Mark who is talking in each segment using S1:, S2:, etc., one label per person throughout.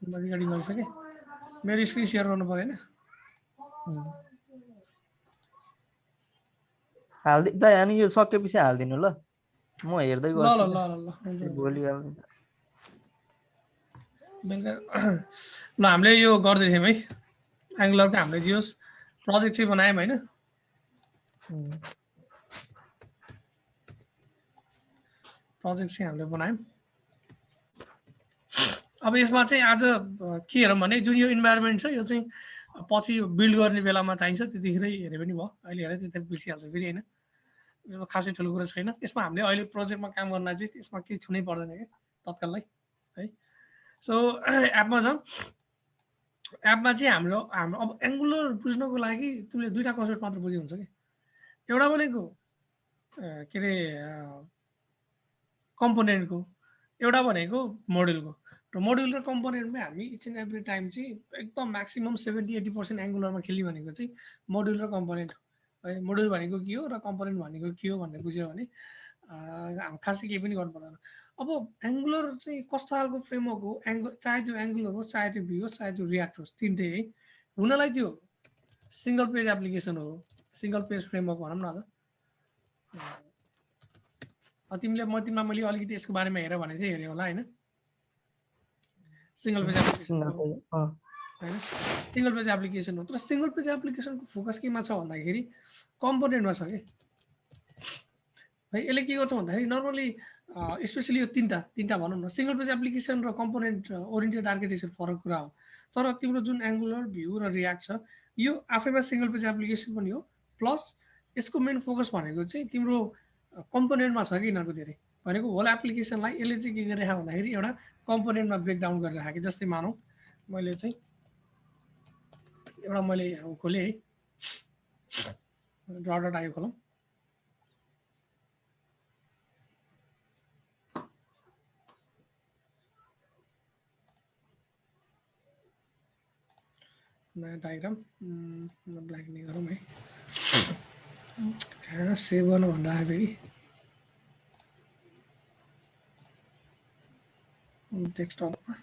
S1: म रिकर्डिङ गरिसकेँ मेरो स्क्रिन सेयर गर्नु परेन
S2: हाल्दै दाइ अनि यो सकेपछि हाल्दिनु ल म हेर्दै
S1: ल
S2: गर्छु
S1: ल ल ल ल हुन्छ
S2: भोलि हाल्नु
S1: बेलुका ल हामीले यो गर्दै थियौँ है एङ्गुलरको हामीले जे होस् प्रोजेक्ट चाहिँ बनायौँ होइन प्रोजेक्ट चाहिँ हामीले बनायौँ अब यसमा चाहिँ आज के हेरौँ भने जुन यो इन्भाइरोमेन्ट छ यो चाहिँ पछि बिल्ड गर्ने बेलामा चाहिन्छ त्यतिखेरै हेरे पनि भयो अहिले हेरेर त्यतिखेर बिर्सिहाल्छ फेरि होइन यसमा खासै ठुलो कुरा छैन यसमा हामीले अहिले प्रोजेक्टमा काम गर्न चाहिँ त्यसमा केही छुनै पर्दैन क्या तत्कालै है सो एपमा छ एपमा चाहिँ हाम्रो हाम्रो अब एङ्गुलर बुझ्नको लागि तिमीले दुईवटा कन्सेप्ट मात्र बुझ्यो हुन्छ कि एउटा भनेको के अरे कम्पोनेन्टको एउटा भनेको मोड्युलको र मोड्युल र कम्पोनेन्टमै हामी इच एन्ड एभ्री टाइम चाहिँ एकदम म्याक्सिमम् 70-80% एङ्गुलरमा खेल्ने भनेको चाहिँ मोड्युल र कम्पोनेन्ट हो है मोड्युल भनेको के हो र कम्पोनेन्ट भनेको के हो भनेर बुझ्यो भने खासै केही पनि गर्नु पर्दैन अब एङ्गुलर चाहिँ कस्तो खालको फ्रेमवर्क हो चाहे त्यो एङ्गुलर होस् चाहे त्यो भ्यू होस् चाहे त्यो रियाक्ट होस् तिनटै है हुनलाई त्यो सिङ्गल पेज एप्लिकेसन हो सिङ्गल पेज फ्रेमवर्क भनौँ न तिमीले तिमीलाई मैले अलिकति यसको बारेमा हेर भने चाहिँ हेऱ्यो होला होइन सिङ्गल पेज एप्लिकेसन होइन सिङ्गल पेज एप्लिकेसन हो तर सिङ्गल पेज एप्लिकेसनको फोकस केमा छ भन्दाखेरि कम्पोनेन्टमा छ कि है यसले के गर्छ भन्दाखेरि नर्मली स्पेसली यो तिनवटा भनौँ न सिङ्गल पेज एप्लिकेसन र कम्पोनेन्ट ओरिएन्टेड आर्किटेक्चर फरक कुरा हो तर तिम्रो जुन एङ्गुलर भ्यू र रियाक्ट छ यो आफैमा सिङ्गल पेज एप्लिकेसन पनि हो प्लस यसको मेन फोकस भनेको चाहिँ तिम्रो कम्पोनेन्टमा छ कि यिनीहरूको धेरै भनेको होल एप्लिकेसनलाई यसले चाहिँ के गरिरहेको भन्दाखेरि एउटा कम्पोनेन्टमा ब्रेकडाउन गरिरहेको कि जस्तै मानौँ मैले चाहिँ एउटा मैले खोलेँ है डट आयो खोलौँ नयाँ डायग्राम ब्ल्याक नै गरौँ है कहाँ सेभ गर्नु भन्दा फेरि डेस्कटपमा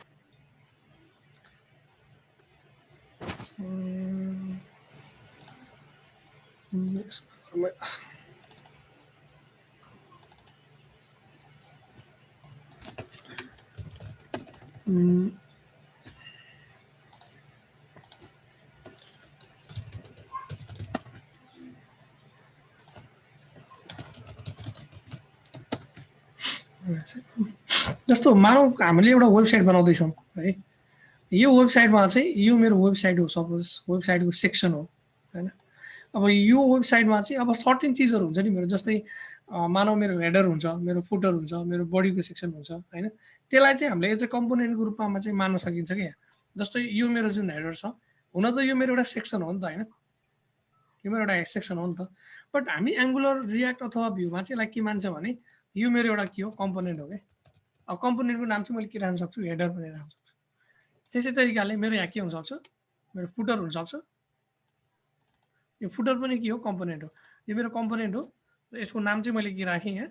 S1: जस्तो मानौँ हामीले एउटा वेबसाइट बनाउँदैछौँ है यो वेबसाइटमा चाहिँ यो मेरो वेबसाइट हो सपोज वेबसाइटको सेक्सन हो होइन अब यो वेबसाइटमा चाहिँ अब सर्टेन चिजहरू हुन्छ नि मेरो जस्तै मानौँ मेरो हेडर हुन्छ मेरो फुटर हुन्छ मेरो बडीको सेक्सन हुन्छ होइन त्यसलाई चाहिँ हामीले एज अ कम्पोनेन्टको रूपमा चाहिँ मान्न सकिन्छ क्या जस्तै यो मेरो जुन हेडर छ हुन त यो मेरो एउटा सेक्सन हो नि त होइन यो मेरो एउटा सेक्सन हो नि त बट हामी एङ्गुलर रियाक्ट अथवा भ्यूमा चाहिँ यसलाई के मान्छ भने यो मेरो एउटा के हो कम्पोनेन्ट हो क्या अब कम्पोनेन्टको नाम चाहिँ मैले के राख्न सक्छु हेडर भनेर राख्न सक्छु त्यसै तरिकाले मेरो यहाँ के हुनसक्छ मेरो फुटर हुनसक्छ यो फुटर पनि के हो कम्पोनेन्ट हो यो मेरो कम्पोनेन्ट हो र यसको नाम चाहिँ मैले के राखेँ यहाँ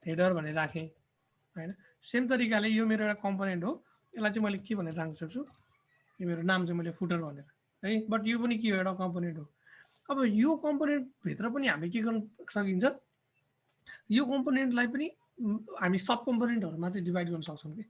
S1: हेडर भनेर राखेँ होइन सेम तरिकाले यो मेरो एउटा कम्पोनेन्ट हो यसलाई चाहिँ मैले के भनेर राख्न सक्छु यो मेरो नाम चाहिँ मैले फुटर भनेर है बट यो पनि के हो एउटा कम्पोनेन्ट हो अब यो कम्पोनेन्टभित्र पनि हामी के गर्न सकिन्छ यो कम्पोनेन्टलाई पनि हामी सब कम्पोनेन्टहरूमा चाहिँ डिभाइड गर्न सक्छौँ कि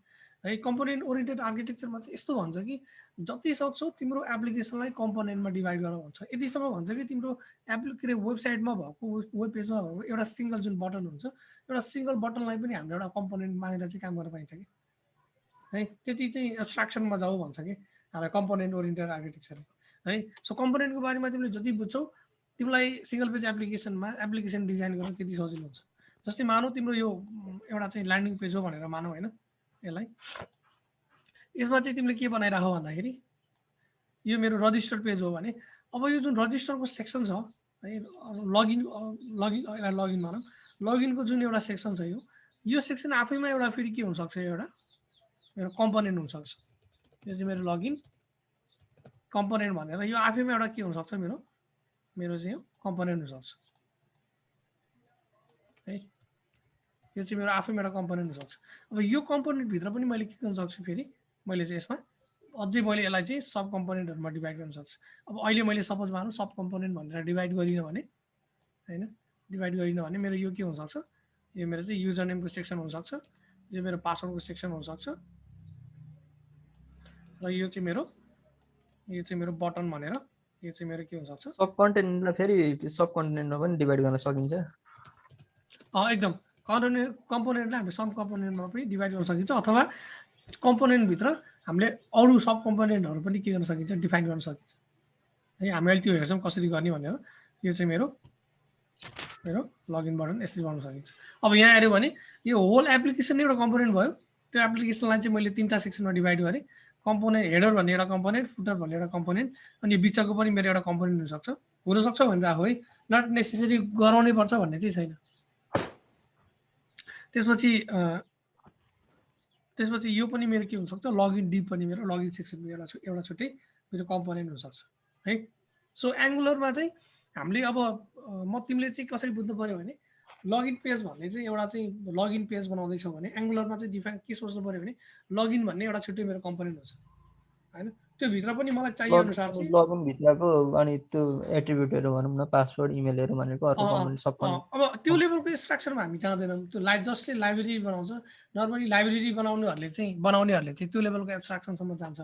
S1: है कम्पोनेन्ट ओरिएन्टेड आर्किटेक्चरमा चाहिँ यस्तो भन्छ कि जति सक्छौ तिम्रो एप्लिकेसनलाई कम्पोनेन्टमा डिभाइड गर भन्छ यतिसम्म भन्छ कि तिम्रो के अरे वेबसाइटमा भएको वेब पेजमा भएको एउटा सिङ्गल जुन बटन हुन्छ एउटा सिङ्गल बटनलाई पनि हामीले एउटा कम्पोनेन्ट मानेर चाहिँ काम गर्न पाइन्छ कि है त्यति चाहिँ एब्स्ट्राक्सनमा जाऊ भन्छ कि हामीलाई कम्पोनेन्ट ओरिएन्टेड आर्किटेक्चर है सो कम्पोनेन्टको बारेमा तिमीले जति बुझ्छौ तिमीलाई सिङ्गल पेज एप्लिकेसनमा एप्लिकेसन डिजाइन गर्न त्यति सजिलो हुन्छ जस्तै मानौँ तिम्रो यो एउटा चाहिँ ल्यान्डिङ पेज हो भनेर मानौँ होइन यसलाई यसमा चाहिँ तिमीले के बनाइराख भन्दाखेरि यो मेरो रजिस्टर पेज हो भने अब यो जुन रजिस्टरको सेक्सन छ है लगइन यसलाई लगइन भनौँ लगइनको जुन एउटा सेक्सन छ यो सेक्सन आफैमा एउटा फेरि के हुनसक्छ एउटा मेरो कम्पोनेन्ट हुनसक्छ यो चाहिँ मेरो लगइन कम्पोनेन्ट भनेर यो आफैमा एउटा के हुनसक्छ मेरो चाहिँ कम्पोनेन्ट हुनसक्छ है यो चाहिँ मेरो आफैमा एउटा कम्पोनेन्ट हुनसक्छ अब यो कम्पोनेन्टभित्र पनि मैले के गर्न सक्छु फेरि मैले चाहिँ यसमा अझै मैले यसलाई चाहिँ सब कम्पोनेन्टहरुमा डिभाइड गर्न सक्छु। अब अहिले मैले सपोज मानौँ सब कम्पोनेन्ट भनेर डिभाइड गरिनँ भने हैन, डिभाइड गरिनँ भने मेरो यो के हुन सक्छ, यो मेरो चाहिँ युजर नेमको सेक्सन हुन सक्छ, यो मेरो पासवर्डको सेक्सन हुन सक्छ, र यो चाहिँ मेरो बटन भनेर यो चाहिँ मेरो के हुन सक्छ।
S2: सब कन्टेन्टलाई फेरि सब कन्टेन्टमा पनि डिभाइड गर्न सकिन्छ।
S1: एकदम कम्पोनेन्टलाई हामीले सब कम्पोनेन्टमा पनि डिभाइड गर्न सकिन्छ, अथवा कम्पोनेन्टभित्र हामीले अरू सब कम्पोनेन्टहरू पनि के गर्न सकिन्छ, डिफाइन गर्न सकिन्छ है। हामी अहिले त्यो हेर्छौँ कसरी गर्ने भनेर। यो चाहिँ मेरो लगइन बटन यसरी गर्न सकिन्छ। अब यहाँ हेऱ्यो भने यो होल एप्लिकेसन नै एउटा कम्पोनेन्ट भयो। त्यो एप्लिकेसनलाई चाहिँ मैले 3टा सेक्सनमा डिभाइड गरेँ। कम्पोनेन्ट हेडर भन्ने एउटा कम्पोनेन्ट, फुटर भन्ने एउटा कम्पोनेन्ट, अनि बिचको पनि मेरो एउटा कम्पोनेन्ट हुनसक्छ भनिरहेको है। नट नेसेसरी गराउनै पर्छ भन्ने चाहिँ छैन। त्यसपछि यो पनि मेरो के हुनसक्छ, लगइन डिप पनि मेरो लगइन सेक्सन एउटा छुट्टै मेरो कम्पोनेन्ट हुनसक्छ है। सो एङ्गुलरमा चाहिँ हामीले अब तिमीले चाहिँ कसरी बुझ्नु पर्यो भने लगइन पेज भन्ने चाहिँ एउटा चाहिँ लगइन पेज बनाउँदैछौ भने एङ्गुलरमा चाहिँ डिफाइन के सोच्नु पर्यो भने लगइन भन्ने एउटा छुट्टै मेरो कम्पोनेन्ट हुन्छ हैन। त्यो भित्र पनि मलाई चाहिए अनुसार चाहिँ
S2: लगइन भित्रको अनि त्यो एट्रिब्युटहरु भनौँ न, पासवर्ड, इमेलहरु भनेको अर्को कम्पोनेन्ट सब
S1: अब त्यो लेभलको एब्स्ट्राक्सनमा हामी जाँदैनौँ। त्यो जसले लाइब्रेरी बनाउँछ, नर्मली लाइब्रेरी बनाउनेहरूले चाहिँ त्यो लेभलको एब्स्ट्राक्सनसम्म जान्छ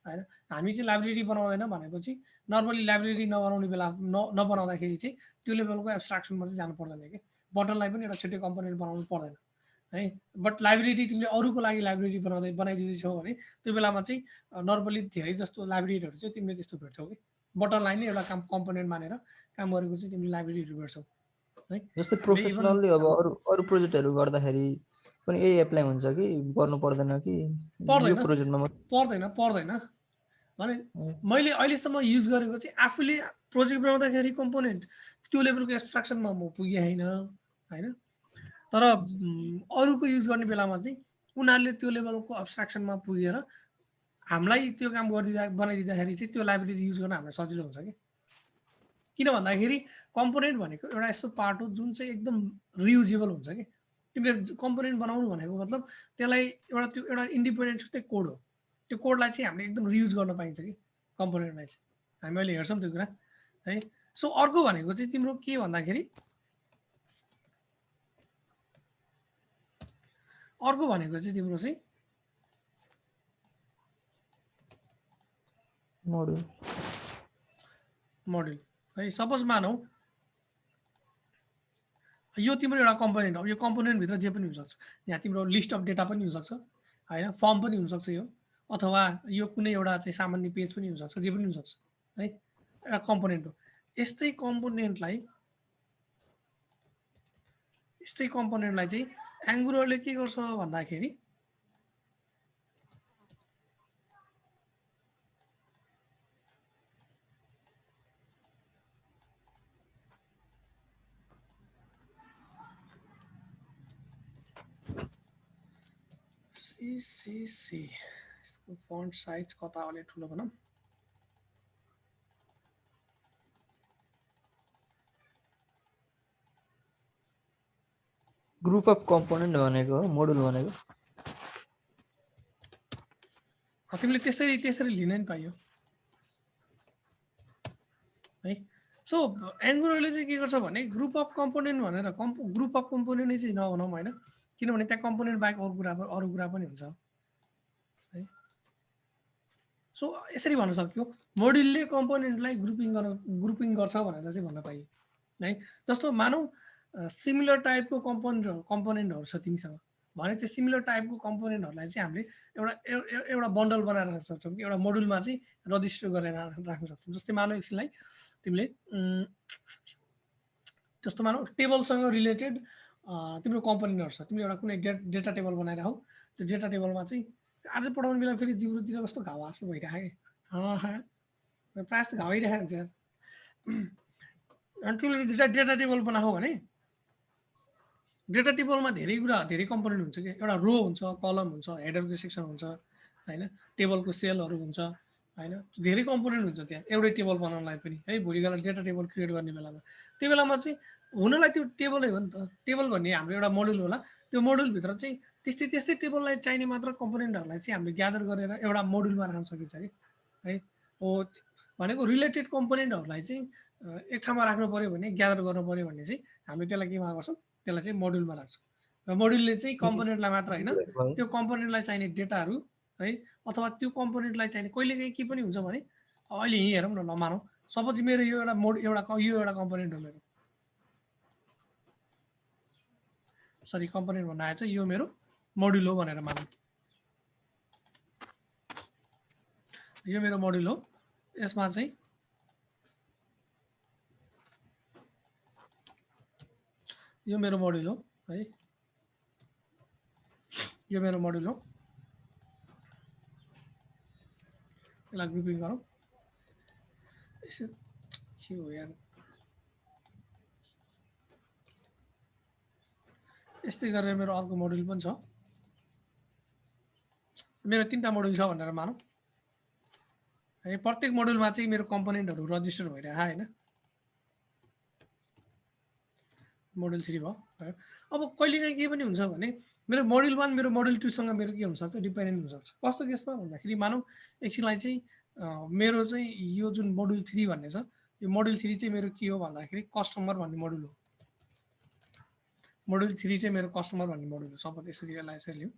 S1: हैन। हामी चाहिँ लाइब्रेरी बनाउँदैन भनेपछि नर्मली लाइब्रेरी नबनाउने बेला नबनाउँदाखेरि चाहिँ त्यो लेभलको एब्स्ट्राक्सनमा चाहिँ जानु पर्दैन के। बटनलाई पनि एउटा छुट्टै कम्पोनेन्ट बनाउनु पर्दैन है। बट लाइब्रेरी तिमीले अरूको लागि लाइब्रेरी बनाइदिँदैछौ भने त्यो बेलामा चाहिँ नर्मली धेरै जस्तो लाइब्रेरीहरू चाहिँ तिमीले त्यस्तो भेट्छौ कि बटनलाई नै एउटा कम्पोनेन्ट मानेर काम गरेको चाहिँ तिमीले लाइब्रेरीहरू भेट्छौ है।
S2: जस्तै प्रोफेसनली अब अरू प्रोजेक्टहरू गर्दाखेरि पनि यही एप्लाई हुन्छ कि गर्नु पर्दैन कि यो प्रोजेक्टमा
S1: पर्दैन भने मैले अहिलेसम्म युज गरेको चाहिँ आफूले प्रोजेक्ट बनाउँदाखेरि कम्पोनेन्ट त्यो लेभलको एब्स्ट्राक्सनमा म पुगेँ हैन। तर अरूको युज गर्ने बेलामा चाहिँ उनीहरूले त्यो लेभलको एब्स्ट्राक्सनमा पुगेर हामीलाई त्यो काम बनाइदिँदाखेरि चाहिँ त्यो लाइब्रेरी युज गर्न हामीलाई सजिलो हुन्छ कि। किन भन्दाखेरि कम्पोनेन्ट भनेको एउटा यस्तो पार्ट हो जुन चाहिँ एकदम रियुजेबल हुन्छ कि। तिमीले कम्पोनेन्ट बनाउनु भनेको मतलब त्यसलाई एउटा इन्डिपेन्डेन्ट छुट्टै कोड हो। त्यो कोडलाई चाहिँ हामीले एकदम रियुज गर्न पाइन्छ कि कम्पोनेन्टलाई चाहिँ। हामी अहिले हेर्छौँ त्यो कुरा है। सो अर्को भनेको चाहिँ तिम्रो के भन्दाखेरि तिम्रो चाहिँ मोड्युल है। सपोज मानौ यो तिम्रो एउटा कम्पोनेन्ट हो। यो कम्पोनेन्टभित्र जे पनि हुनसक्छ। यहाँ तिम्रो लिस्ट अफ डेटा पनि हुनसक्छ हैन, फर्म पनि हुनसक्छ यो, अथवा यो कुनै एउटा चाहिँ सामान्य पेज पनि हुनसक्छ, जे पनि हुनसक्छ है। एउटा कम्पोनेन्ट हो। यस्तै कम्पोनेन्टलाई चाहिँ एङ्गुलरले के गर्छ भन्दाखेरि यसको फन्ट साइज कता अलि ठुलो भनौँ।
S2: ग्रुप अफ कम्पोनेन्ट भनेको हो, मोडुल भनेको।
S1: तिमीले त्यसरी लिन नि पाइयो है। सो एङ्गुलरले चाहिँ के गर्छ भने ग्रुप अफ कम्पोनेन्ट भनेर ग्रुप अफ कम्पोनेन्ट चाहिँ नभनौँ हैन, किनभने त्यहाँ कम्पोनेन्ट बाहेक अरू कुरा पनि हुन्छ है। सो यसरी भन्न सक्यो मोड्युलले कम्पोनेन्टलाई ग्रुपिङ गर्छ भनेर चाहिँ भन्न पाइयो है। जस्तो मानौ सिमिलर टाइपको कम्पोनेन्टहरू छ तिमीसँग भने त्यो सिमिलर टाइपको कम्पोनेन्टहरूलाई चाहिँ हामीले एउटा बन्डल बनाएर राख्न सक्छौँ कि एउटा मोड्युलमा चाहिँ रजिस्टर गरेर राख्न सक्छौँ। जस्तै मानौ एकछिनलाई तिमीले जस्तो मानौ टेबलसँग रिलेटेड तिम्रो कम्पोनेन्टहरू छ। तिमीले एउटा कुनै डेटा टेबल बनाएर हौ, त्यो डेटा टेबलमा चाहिँ आज पढाउने बेला फेरि जिब्रोतिर कस्तो घाउ जस्तो भइरहेको कि प्रायः जस्तो घाउ आइरहेको हुन्छ। अनि तिमीले डेटा टेबल बनाऊ भने डेटा टेबलमा धेरै कम्पोनेन्ट हुन्छ कि। एउटा रो हुन्छ, कलम हुन्छ, हेडरको सेक्सन हुन्छ हैन, टेबलको सेलहरू हुन्छ हैन, धेरै कम्पोनेन्ट हुन्छ त्यहाँ एउटै टेबल बनाउनलाई पनि है। भोलि गएर डेटा टेबल क्रिएट गर्ने बेलामा त्यो बेलामा चाहिँ हुनलाई त्यो टेबलै हो नि त। टेबल भन्ने हाम्रो एउटा मोड्युल होला, त्यो मोड्युलभित्र चाहिँ त्यस्तै टेबललाई चाहिने मात्र कम्पोनेन्टहरूलाई चाहिँ हामीले ग्यादर गरेर एउटा मोड्युलमा राख्न सकिन्छ है हो भनेको रिलेटेड कम्पोनेन्टहरूलाई चाहिँ एक ठाउँमा राख्नु पर्यो भने ग्यादर गर्नु पर्यो भने चाहिँ हामीले त्यसलाई केमा गर्छौँ त्यसलाई चाहिँ मोड्युलमा राख्छौँ र मोड्युलले चाहिँ कम्पोनेन्टलाई मात्र होइन त्यो कम्पोनेन्टलाई चाहिने डेटाहरू है अथवा त्यो कम्पोनेन्टलाई चाहिने कहिलेकाहीँ के पनि हुन्छ भने अहिले यहीँ हेरौँ न नमानौँ सपोज मेरो यो एउटा कम्पोनेन्ट हो मेरो सरी कम्पोनेन्ट भन्न आएछ यो मेरो मोड्युल हो भनेर मानौँ यो मेरो मोड्युल हो यसमा चाहिँ यो मेरो मोड्युल हो है यो मेरो मोड्युल हो यसलाई ग्रुपिङ गरौँ यसो के हो यार यस्तै गरेर मेरो अर्को मोड्युल पनि छ मेरो 3टा मोड्युल छ भनेर मानौँ है प्रत्येक मोड्युलमा चाहिँ मेरो कम्पोनेन्टहरू रजिस्टर भइरहेको हैन मोड्युल 3 भयो अब कहिलेकाहीँ के पनि हुन्छ भने मेरो मोड्युल 1 मेरो मोड्युल 2 सँग मेरो के हुन्छ त डिपेन्डेन्ट हुन सक्छ कस्तो केसमा भन्दाखेरि मानौँ एकछिनलाई चाहिँ मेरो चाहिँ यो जुन मोड्युल 3 भन्ने छ यो मोड्युल 3 चाहिँ मेरो के हो भन्दाखेरि कस्टमर भन्ने मोड्युल हो मोड्युल 3 चाहिँ मेरो कस्टमर भन्ने मोड्युल हो सपोज यसरी यसलाई यसरी लिउँ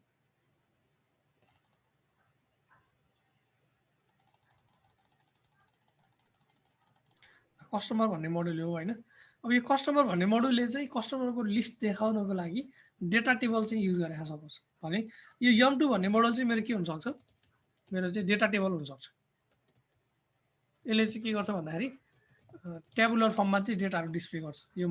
S1: कस्टमर भन्ने मोड्युल हो हैन अब यो कस्टमर भन्ने मोड्युलले चाहिँ कस्टमरको लिस्ट देखाउनको लागि डेटा टेबल चाहिँ युज गरेको सपोज भने यो yum2 भन्ने मोडल चाहिँ मेरो के हुन सक्छ मेरो चाहिँ डेटा टेबल हुन सक्छ यसले चाहिँ के गर्छ भन्दाखेरि टेबुलर फर्ममा चाहिँ डेटाहरु डिस्प्ले गर्छ यो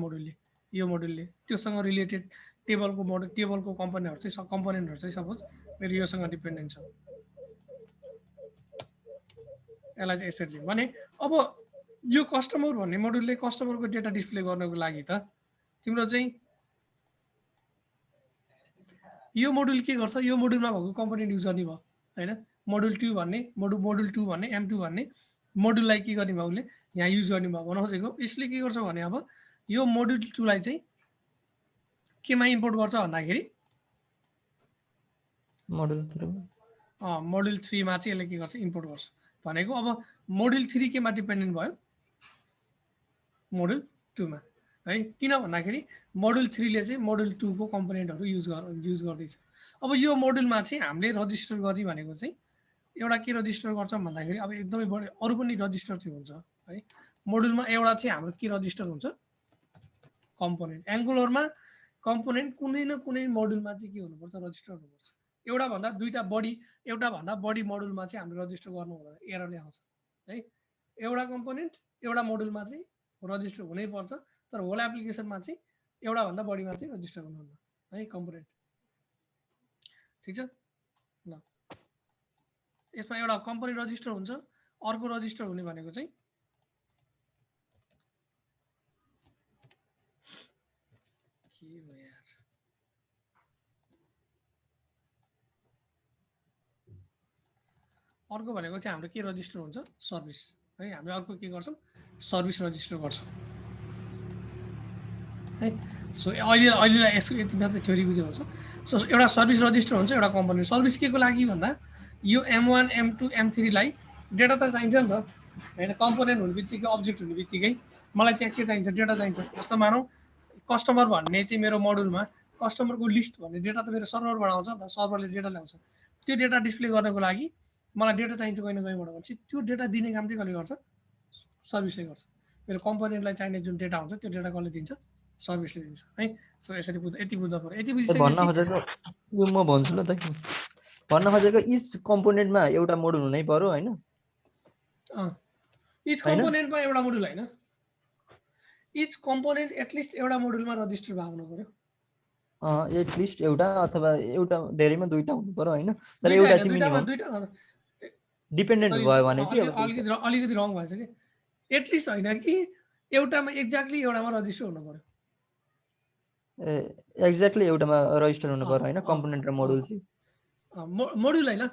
S1: मोडुलले त्योसँग रिलेटेड टेबलको कम्पोनेन्टहरु चाहिँ सपोज मेरो योसँग डिपेन्डेन्ट छ यसलाई चाहिँ यसरी लिउँ भने अब यो कस्टमर भन्ने मोडुलले कस्टमरको डेटा डिस्प्ले गर्नको लागि त तिम्रो चाहिँ यो मोडुल के गर्छ यो मोडुलमा भएको कम्पोनेन्ट युज गर्ने भयो हैन मोडुल 2 भन्ने m2 भन्ने मोडुललाई के गर्ने भयो उले यहाँ युज गर्ने भयो भन्न खोजेको यसले के गर्छ भने अब यो मोडुल 2 लाई चाहिँ केमा इम्पोर्ट गर्छ भन्दाखेरि मोडुल 3 मा चाहिँ यसले के गर्छ इम्पोर्ट गर्छ भनेको अब मोडुल 3 केमा डिपेन्डेन्ट भयो मोडुल 2 मा है किन भन्दाखेरि मोडुल 3 ले चाहिँ मोडुल 2 को कम्पोनेन्टहरु युज गर्दैछ अब यो मोडुलमा चाहिँ हामीले रजिस्टर गर्ने भनेको चाहिँ एउटा के रजिस्टर गर्छ भन्दाखेरि अब एकदमै बढी अरु पनि रजिस्टर चाहिँ हुन्छ है मोडुलमा एउटा चाहिँ हाम्रो के रजिस्टर हुन्छ कम्पोनेन्ट एंगुलरमा कम्पोनेन्ट कुनै न कुनै मोडुलमा चाहिँ के हुनुपर्छ रजिस्टर हुनुपर्छ एउटा भन्दा बढी मोडुलमा चाहिँ हामीले रजिस्टर गर्नु हुँदैन एररले आउँछ है एउटा कम्पोनेन्ट एउटा मोडुलमा चाहिँ रजिस्टर हुनै पर्छ तर होल एप्लिकेसनमा चाहिँ एउटा भन्दा बढीमा चाहिँ रजिस्टर हुनुहुन्न है कम्पोनेन्ट ठीक छ ल यसमा एउटा कम्पोनेन्ट रजिस्टर हुन्छ अर्को रजिस्टर हुने भनेको चाहिँ के हो यार अर्को भनेको चाहिँ हाम्रो के रजिस्टर हुन्छ सर्भिस है हामीले अर्को के गर्छौं सर्भिस रजिस्टर गर्छौं है सो अहिले यसको यति मात्र थ्योरी बुझ्नु हुन्छ सो एउटा सर्भिस रजिस्टर हुन्छ एउटा कम्पोनेन्ट सर्भिस के को लागि भन्दा यो m1 m2 m3 लाई डेटा त चाहिन्छ नि त हैन कम्पोनेन्ट हुनेबित्तिकै अब्जेक्ट हुनेबित्तिकै मलाई त्यहाँ के चाहिन्छ डेटा चाहिन्छ जस्तो मानौ कस्टमर भन्ने चाहिँ मेरो मोडुलमा कस्टमरको लिस्ट भन्ने डेटा त मेरो सर्भरबाट आउँछ नि त सर्भरले डेटा ल्याउँछ त्यो डेटा डिस्प्ले गर्नको लागि मलाई डेटा चाहिन्छ कहीँ न कहीँबाट भनेपछि त्यो डेटा दिने काम चाहिँ कसले गर्छ सर्भिसले गर्छ मेरो कम्पोनेन्टलाई चाहिने जुन डेटा हुन्छ त्यो डेटा कसले दिन्छ सर्भिसले दिन्छ है सो यसरी यति बुझ्नु पर्यो यति बुझिसकेपछि
S2: भन्न खोजेको यो म भन्छु ल त भन्न खोजेको इच कम्पोनेन्टमा एउटा मोडुल हुनै पर्यो हैन
S1: इच कम्पोनेन्टमा एउटा मोडुल हैन इच कम्पोनेन्ट एटलिस्ट एउटा मोडुलमा रजिस्टर भएको हुनु पर्यो
S2: एटलिस्ट एउटा अथवा एउटा धेरैमा दुईटा हुनु पर्यो हैन तर एउटा चाहिँ मिनिमम डिपेन्डेन्ट भयो भने चाहिँ
S1: अलिकति रङ भएछ के एटलिस्ट हैन कि एउटामा एक्ज्याक्टली एउटामा रजिस्टर हुनु पर्यो
S2: एक्ज्याक्टली एउटामा रजिस्टर हुनु पर्यो हैन कम्पोनेन्ट र मोडुल चाहिँ
S1: मोडुल हैन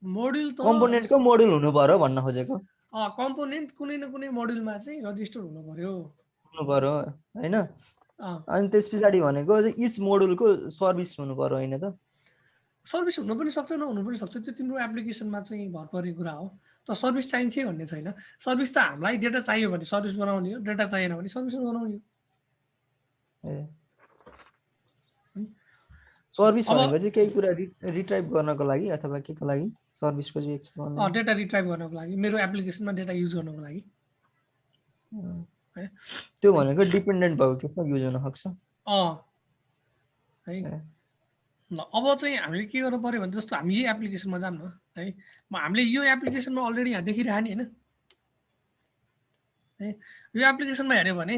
S1: मोडुल त
S2: कम्पोनेन्टको मोडुल हुनु पर्यो भन्न खोजेको
S1: कम्पोनेन्ट कुनै न कुनै मोडुलमा चाहिँ रजिस्टर हुनु पर्यो
S2: हैन अनि त्यस पछाडि भनेको इच मोडुलको सर्भिस हुनु पर्यो हैन त
S1: सर्भिस हुनु पनि सक्छ नहुनु पनि सक्छ त्यो तिम्रो एप्लिकेसनमा चाहिँ भर पर्ने कुरा हो त सर्भिस चाहिन्छ भन्ने छैन सर्भिस त हामीलाई डेटा चाहियो भने सर्भिस बनाउने हो डेटा चाहिएन भने सर्भिस बनाउने हो
S2: सर्भिस भनेको चाहिँ केही कुरा रिट्राइभ गर्नको लागि अथवा केको लागि सर्भिसको चाहिँ
S1: डेटा रिट्राइभ गर्नको लागि मेरो एप्लिकेसनमा डेटा युज गर्नको लागि
S2: त्यो भनेको डिपेन्डेन्ट भएको केमा युज हुन सक्छ
S1: है ल अब चाहिँ हामीले के गर्नु पर्यो भने जस्तो हामी यही एप्लिकेसनमा जाऊँ न है हामीले यो एप्लिकेसनमा अलरेडी यहाँ देखिरहेको नि हैन है यो एप्लिकेसनमा हेर्यो भने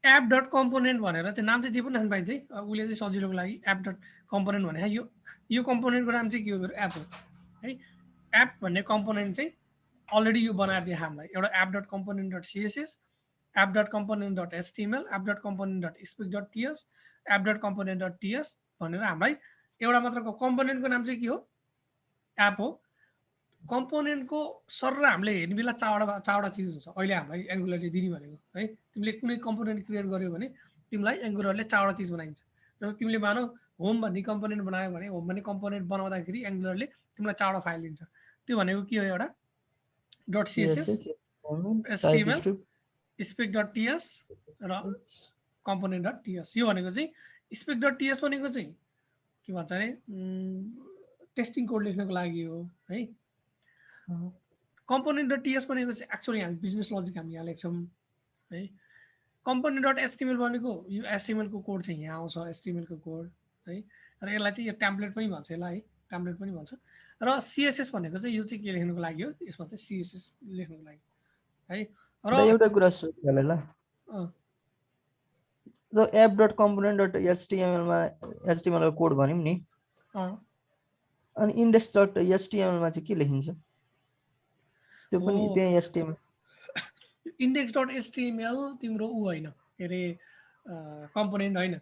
S1: एप डट कम्पोनेन्ट भनेर चाहिँ नाम चाहिँ जे पनि राख्नु पाइन्छ है उसले चाहिँ सजिलोको लागि एप डट कम्पोनेन्ट भने यो कम्पोनेन्टको नाम चाहिँ के हो मेरो एप हो है एप भन्ने कम्पोनेन्ट चाहिँ अलरेडी यो बनाएर दिए हामीलाई एउटा app dot component dot CSS app dot component dot HTML app dot component dot spec dot TS app dot component dot TS भनेर हामीलाई एउटा मात्रको कम्पोनेन्टको नाम चाहिँ के हो एप हो कम्पोनेन्टको सर हामीले हेर्ने बेला चारवटा चिज हुन्छ अहिले हामीलाई एङ्गुलरले दिने भनेको है तिमीले कुनै कम्पोनेन्ट क्रिएट गर्यो भने तिमीलाई एङ्गुलरले चारवटा चिज बनाइन्छ जस्तो तिमीले मानौ होम भन्ने कम्पोनेन्ट बनायो भने होम भन्ने कम्पोनेन्ट बनाउँदाखेरि एङ्गुलरले तिमीलाई चारवटा फाइल दिन्छ त्यो भनेको के हो एउटा dot CSS HTML spec dot TS र कम्पोनेन्ट डट टिएस यो भनेको चाहिँ स्पेक डट टिएस भनेको चाहिँ के भन्छ अरे टेस्टिङ कोड लेख्नको लागि हो है कम्पोनेन्ट डट टिएस भनेको चाहिँ एक्चुअली हामी बिजनेस लजिक हामी यहाँ लेख्छौँ है कम्पोनेन्ट डट एचटिएमएल भनेको यो एचटिएमएलको कोड चाहिँ यहाँ आउँछ एचटिएमएलको कोड है र यसलाई चाहिँ यो टेम्प्लेट पनि भन्छ यसलाई है टेम्प्लेट पनि भन्छ र सिएसएस भनेको चाहिँ यो चाहिँ के लेख्नुको लागि हो यसमा चाहिँ सिएसएस लेख्नुको लागि है र
S2: एउटा कुरा सोध्नु ल the app dot component dot HTML मा एचटिएमएल को कोड भन्यौं नि अनि इन्डेक्स डट एचटिएमएल मा चाहिँ के लेखिन्छ त्यो पनि त्यही एचटिएमएल
S1: इन्डेक्स डट एचटिएमएल तिम्रो उ हैन के रे कम्पोनेन्ट हैन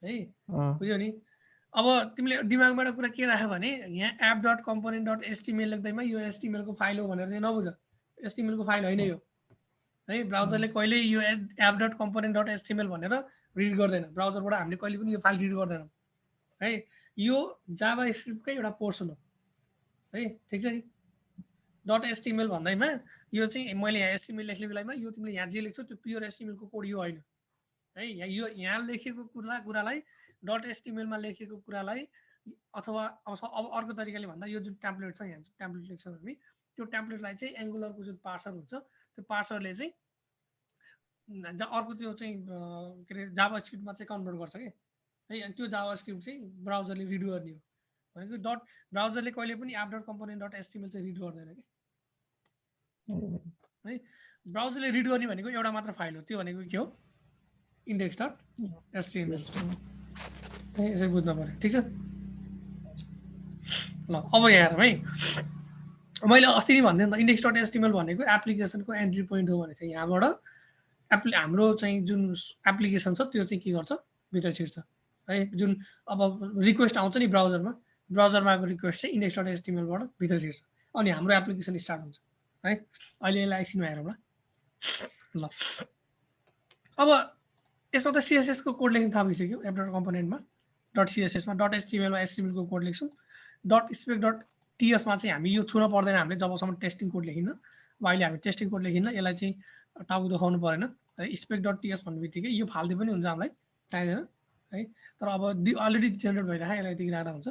S1: है बुझ्यौ नि अब तिमीले दिमागबाट कुरा के राख्यो भने यहाँ app dot component dot HTML लेख्दैमा यो एचटिएमएल को फाइल हो भनेर चाहिँ नबुझ एचटिएमएल को फाइल हैन यो है ब्राउजरले कहिले यो app dot component dot HTML भनेर रिड गर्दैन ब्राउजरबाट हामीले कहिले पनि यो फाइल रिड गर्दैनौँ है यो जाभा स्क्रिप्टकै एउटा पोर्सन हो है ठीक छ नि डट एचटिएमएल भन्दैमा यो चाहिँ मैले यहाँ एचटिएमएल लेख्ने बेलामा यो तिमीले यहाँ जे लेख्छौ त्यो प्योर एचटिएमएल को कोड यो हैन है यहाँ लेखेको कुरालाई डट एचटिएमएल मा लेखेको कुरालाई अथवा अब अर्को तरिकाले भन्दा यो जुन टेम्प्लेट छ यहाँ टेम्प्लेट लेख्छौँ हामी त्यो टेम्प्लेटलाई चाहिँ एङ्गुलरको जुन पार्सर हुन्छ त्यो पार्सरले चाहिँ अर्को त्यो चाहिँ के अरे जाभा स्क्रिप्टमा चाहिँ कन्भर्ट गर्छ कि है अनि त्यो जाभा स्क्रिप्ट चाहिँ ब्राउजरले रिड गर्ने हो भनेको ब्राउजरले कहिले पनि app dot component dot HTML चाहिँ रिड गर्दैन कि है ब्राउजरले रिड गर्ने भनेको एउटा मात्र फाइल हो त्यो भनेको के हो इन्डेक्स डट एचटिएमएल है यसरी बुझ्नु पर्यो ठीक छ ल अब यहाँ हेरौँ है मैले अस्ति नै भन्दै त इन्डेक्स डट एचटिएमएल भनेको एप्लिकेसनको एन्ट्री पोइन्ट हो भने चाहिँ यहाँबाट हाम्रो चाहिँ जुन एप्लिकेसन छ त्यो चाहिँ के गर्छ भित्र छिर्छ है जुन अब रिक्वेस्ट आउँछ नि ब्राउजरमा आएको रिक्वेस्ट चाहिँ इन्डेक्स डट एचटिएमएलबाट भित्र छिर्छ अनि हाम्रो एप्लिकेसन स्टार्ट हुन्छ है अहिले यसलाई एकछिनमा हेरौँ ल अब यसमा त सिएसएस को कोड लेख्न थाहा भइसक्यो एप डट कम्पोनेन्टमा डट सिएसएसमा डट एचटिएमएलमा एचटिएमएल को कोड लेख्छौँ डट स्पेक डट टिएसमा चाहिँ हामी यो छुन पर्दैन हामीले जबसम्म टेस्टिङ कोड लेखिन्न अब अहिले हामी टेस्टिङ कोड लेखिन्न यसलाई चाहिँ टाउको देखाउनु परेन स्पेक डट टिएस भन्ने बित्तिकै यो फाल्दै पनि हुन्छ हामीलाई चाहिँदैन है तर अब अलरेडी जेनेरेट भइरहेको यसलाई यतिकै राख्दा हुन्छ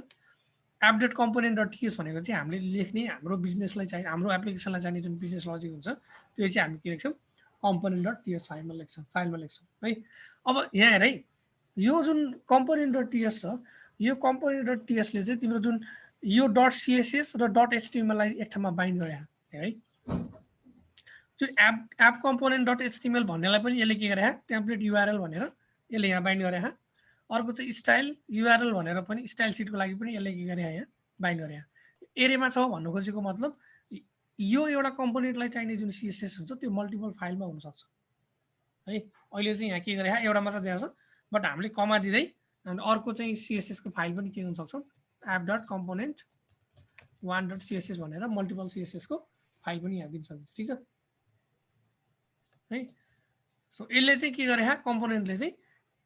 S1: app dot component dot TS भनेको चाहिँ हामीले लेख्ने हाम्रो बिजनेसलाई चाहिँ हाम्रो एप्लिकेसनलाई चाहिने जुन बिजनेस लजिक हुन्छ त्यो चाहिँ हामी के लेख्छौँ कम्पोनेन्ट डट टिएस फाइलमा लेख्छौँ है अब यहाँ हेर है यो जुन कम्पोनेन्ट डट टिएस छ यो कम्पोनेन्ट डट टिएसले चाहिँ तिम्रो जुन यो डट सिएसएस र डट एचटिएमएललाई एक ठाउँमा बाइन्ड गरे है जुन एप कम्पोनेन्ट डट एचटिएमएल भन्नेलाई पनि यसले के गरे टेम्प्लेट युआरएल भनेर यसले यहाँ बाइन्ड गरे अर्को चाहिँ स्टाइल युआरएल भनेर पनि स्टाइल सिटको लागि पनि यसले के गरे यहाँ बाइन्ड गरे एरेमा छ भन्नु खोजेको मतलब यो एउटा कम्पोनेन्टलाई चाहिने जुन सिएसएस हुन्छ त्यो मल्टिपल फाइलमा हुनसक्छ है अहिले चाहिँ यहाँ के गरे एउटा मात्र दिएको छ बट हामीले कमा दिँदै हामीले अर्को चाहिँ सिएसएस को फाइल पनि के गर्न सक्छौँ app dot component 1 dot CSS भनेर मल्टिपल सिएसएस को फाइल पनि यहाँ दिन सक्छ ठीक छ है सो यसले चाहिँ के गरे कम्पोनेन्टले चाहिँ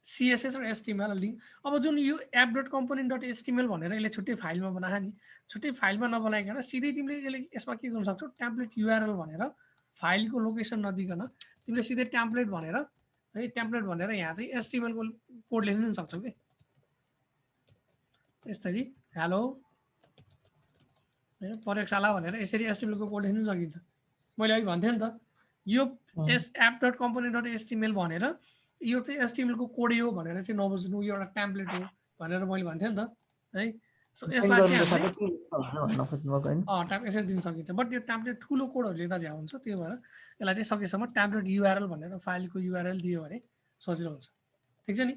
S1: CSS र HTML लिङ्क। अब जुन यो app.component.html भनेर यसले छुट्टै फाइलमा बनाए नि, छुट्टै फाइलमा नबनाइकन सिधै तिमीले यसले यसमा के गर्न सक्छौ, टेम्प्लेट URL भनेर फाइलको लोकेसन नदिकन तिमीले सिधै टेम्प्लेट भनेर है, टेम्प्लेट भनेर यहाँ चाहिँ HTML को कोड लेख्न पनि सक्छौ के। यसरी हेलो हैन प्रयोगशाला भनेर यसरी HTML को कोड लेख्न सकिन्छ। मैले अघि भन्थे नि त यो app.component.html भनेर यो चाहिँ HTML को कोड हो भनेर चाहिँ नबुझ्नु, यो एउटा टेम्प्लेट हो भनेर मैले भन्थे नि त है। सो यसलाई चाहिँ ट्याम्प यसरी दिन सकिन्छ। बट यो टेम्प्लेट ठुलो कोडहरू लेख्दा झ्या हुन्छ, त्यही भएर यसलाई चाहिँ सकेसम्म टेम्प्लेट URL भनेर फाइलको URL दियो भने सजिलो हुन्छ। ठिक छ नि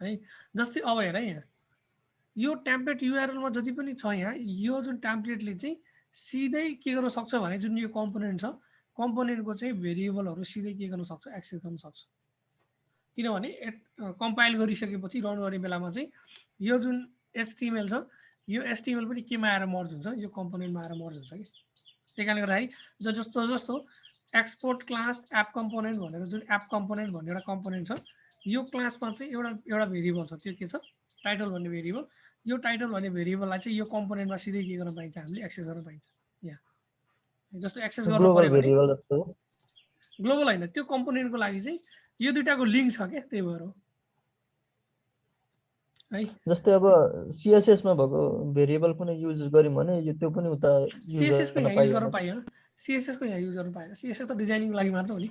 S1: है। जस्तै अब हेर यहाँ यो टेम्प्लेट URL मा जति पनि छ यहाँ, यो जुन टेम्प्लेटले चाहिँ सिधै के गर्न सक्छ भने जुन यो कम्पोनेन्ट छ, कम्पोनेन्टको चाहिँ भेरिएबलहरू सिधै के गर्न सक्छ, एक्सेस गर्न सक्छ। किनभने कम्पाइल गरिसकेपछि रन गर्ने बेलामा चाहिँ यो जुन HTML छ, यो HTML पनि केमा आएर मर्ज हुन्छ, यो कम्पोनेन्टमा आएर मर्ज हुन्छ कि। त्यही कारणले गर्दाखेरि जस्तो जस्तो एक्सपोर्ट क्लास एप कम्पोनेन्ट भनेर जुन एप कम्पोनेन्ट भन्ने एउटा कम्पोनेन्ट छ, यो क्लासमा चाहिँ एउटा भेरिएबल छ, त्यो के छ, टाइटल भन्ने भेरिएबल। यो टाइटल भन्ने भेरिएबललाई चाहिँ यो कम्पोनेन्टमा सिधै के गर्न पाइन्छ, हामीले एक्सेस गर्न पाइन्छ। यहाँ जस्तो एक्सेस गर्न पर्यो भने ग्लोबल हैन, त्यो कम्पोनेन्टको लागि चाहिँ यो दुईटाको लिङ्क छ के, त्यही भएर है।
S2: जस्तै अब CSS मा भएको भेरिएबल पनि युज गर्यौं भने यो त्यो पनि उता
S1: CSS को यहाँ युज गर्न पाइएन, CSS को यहाँ युज गर्न पाएन। CSS त डिजाइनिङको लागि मात्र हो नि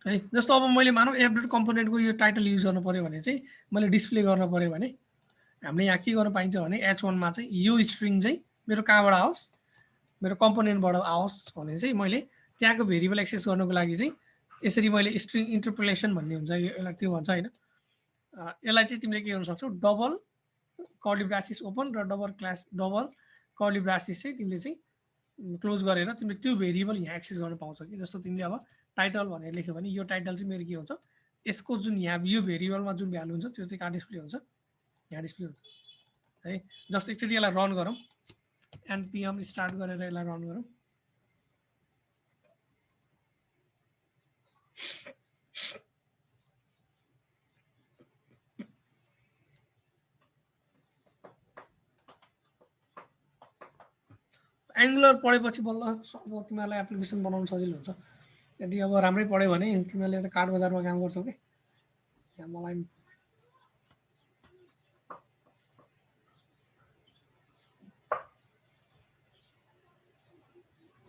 S1: है। जस्तो अब मैले मानौ app.component को यो टाइटल युज गर्न पर्यो भने चाहिँ मैले डिस्प्ले गर्न पर्यो भने हामीले यहाँ के गर्न पाइन्छ भने H1 मा चाहिँ यो स्ट्रिङ चाहिँ मेरो कहाँबाट आओस्, मेरो कम्पोनेन्टबाट आओस् भने चाहिँ मैले त्यहाँको भेरिएबल एक्सेस गर्नको लागि चाहिँ यसरी मैले स्ट्रिङ इन्टरपोलेसन भन्ने हुन्छ, यसलाई त्यो भन्छ हैन। यसलाई चाहिँ तिमीले के गर्न सक्छौ, डबल कर्ली ब्रासेस ओपन र डबल कर्ली ब्रासेस चाहिँ तिमीले चाहिँ क्लोज गरेर तिमीले त्यो भेरिएबल यहाँ एक्सेस गर्न पाउँछ कि। जस्तो तिमीले अब टाइटल भनेर लेख्यो भने यो टाइटल चाहिँ मेरो के हुन्छ, यसको जुन यहाँ यो भेरिएबलमा जुन भ्यालु हुन्छ त्यो चाहिँ कहाँ डिस्प्ले हुन्छ, यहाँ डिस्प्ले हुन्छ है। जस्तो एकचोटि यसलाई रन गरौँ, npm स्टार्ट गरेर यसलाई रन गरौँ। एङ्गुलर पढेपछि बल्ल अब तिमीहरूलाई एप्लिकेसन बनाउन सजिलो हुन्छ। यदि अब राम्रै पढ्यो भने तिमीहरूले त काठ बजारमा काम गर्छौ कि। यहाँ मलाई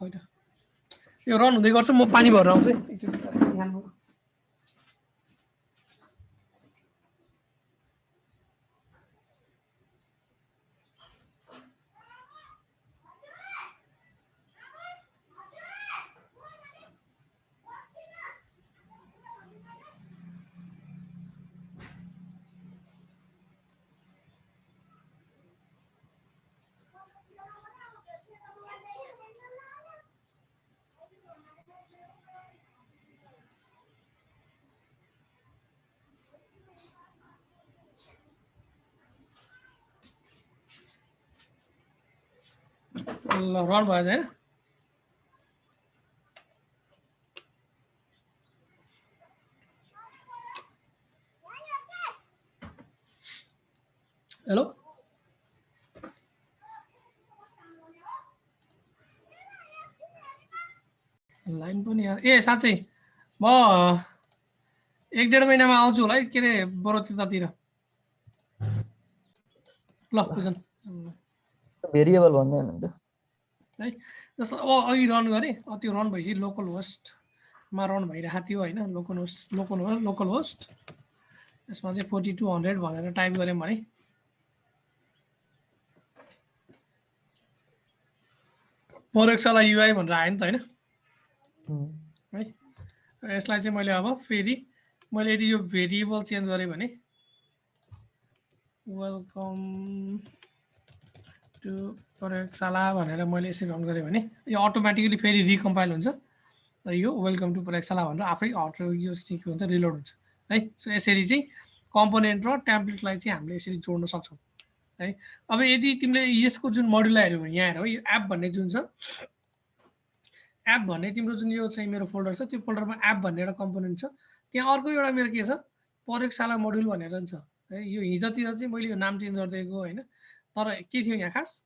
S1: होइन यो रन हुँदै गर्छ, म पानी भरेर आउँछु है। रन भयो हैन। हेलो लाइन पनि यार, ए साँच्चै म 1-1.5 महिनामा आउँछु होला है, के अरे बरु त्यतातिर। ल बुझन
S2: भेरिएबल भन्दै हुनुहुन्थ्यो
S1: है। जस्तो अब अघि रन गरेँ, त्यो रन भएपछि लोकल होस्टमा रन भइरहेको थियो होइन, लोकल होस्ट यसमा चाहिँ 4200 भनेर टाइप गऱ्यौँ भने प्रयोगशाला UI भनेर आयो नि त होइन है। यसलाई चाहिँ मैले अब फेरि मैले यदि यो भेरिएबल चेन्ज गरेँ भने वेलकम टु प्रयोगशाला भनेर मैले यसरी रन गरेँ भने यो अटोमेटिकली फेरि रिकम्पाइल हुन्छ र यो वेलकम टु प्रयोगशाला भनेर आफै अटो यो चाहिँ के हुन्छ, रिलोड हुन्छ है। सो यसरी चाहिँ कम्पोनेन्ट र टेम्प्लेटलाई चाहिँ हामीले यसरी जोड्न सक्छौँ है। अब यदि तिमीले यसको जुन मोड्युल हेऱ्यौ भने यहाँ हेरौ, यो एप भन्ने जुन छ एप भन्ने तिम्रो जुन यो चाहिँ मेरो फोल्डर छ त्यो फोल्डरमा एप भन्ने एउटा कम्पोनेन्ट छ त्यहाँ अर्को एउटा मेरो के छ प्रयोगशाला मोड्युल भनेर नि छ है यो हिजोतिर चाहिँ मैले यो नाम चेन्ज गरिदिएको होइन तर के थियो यहाँ खास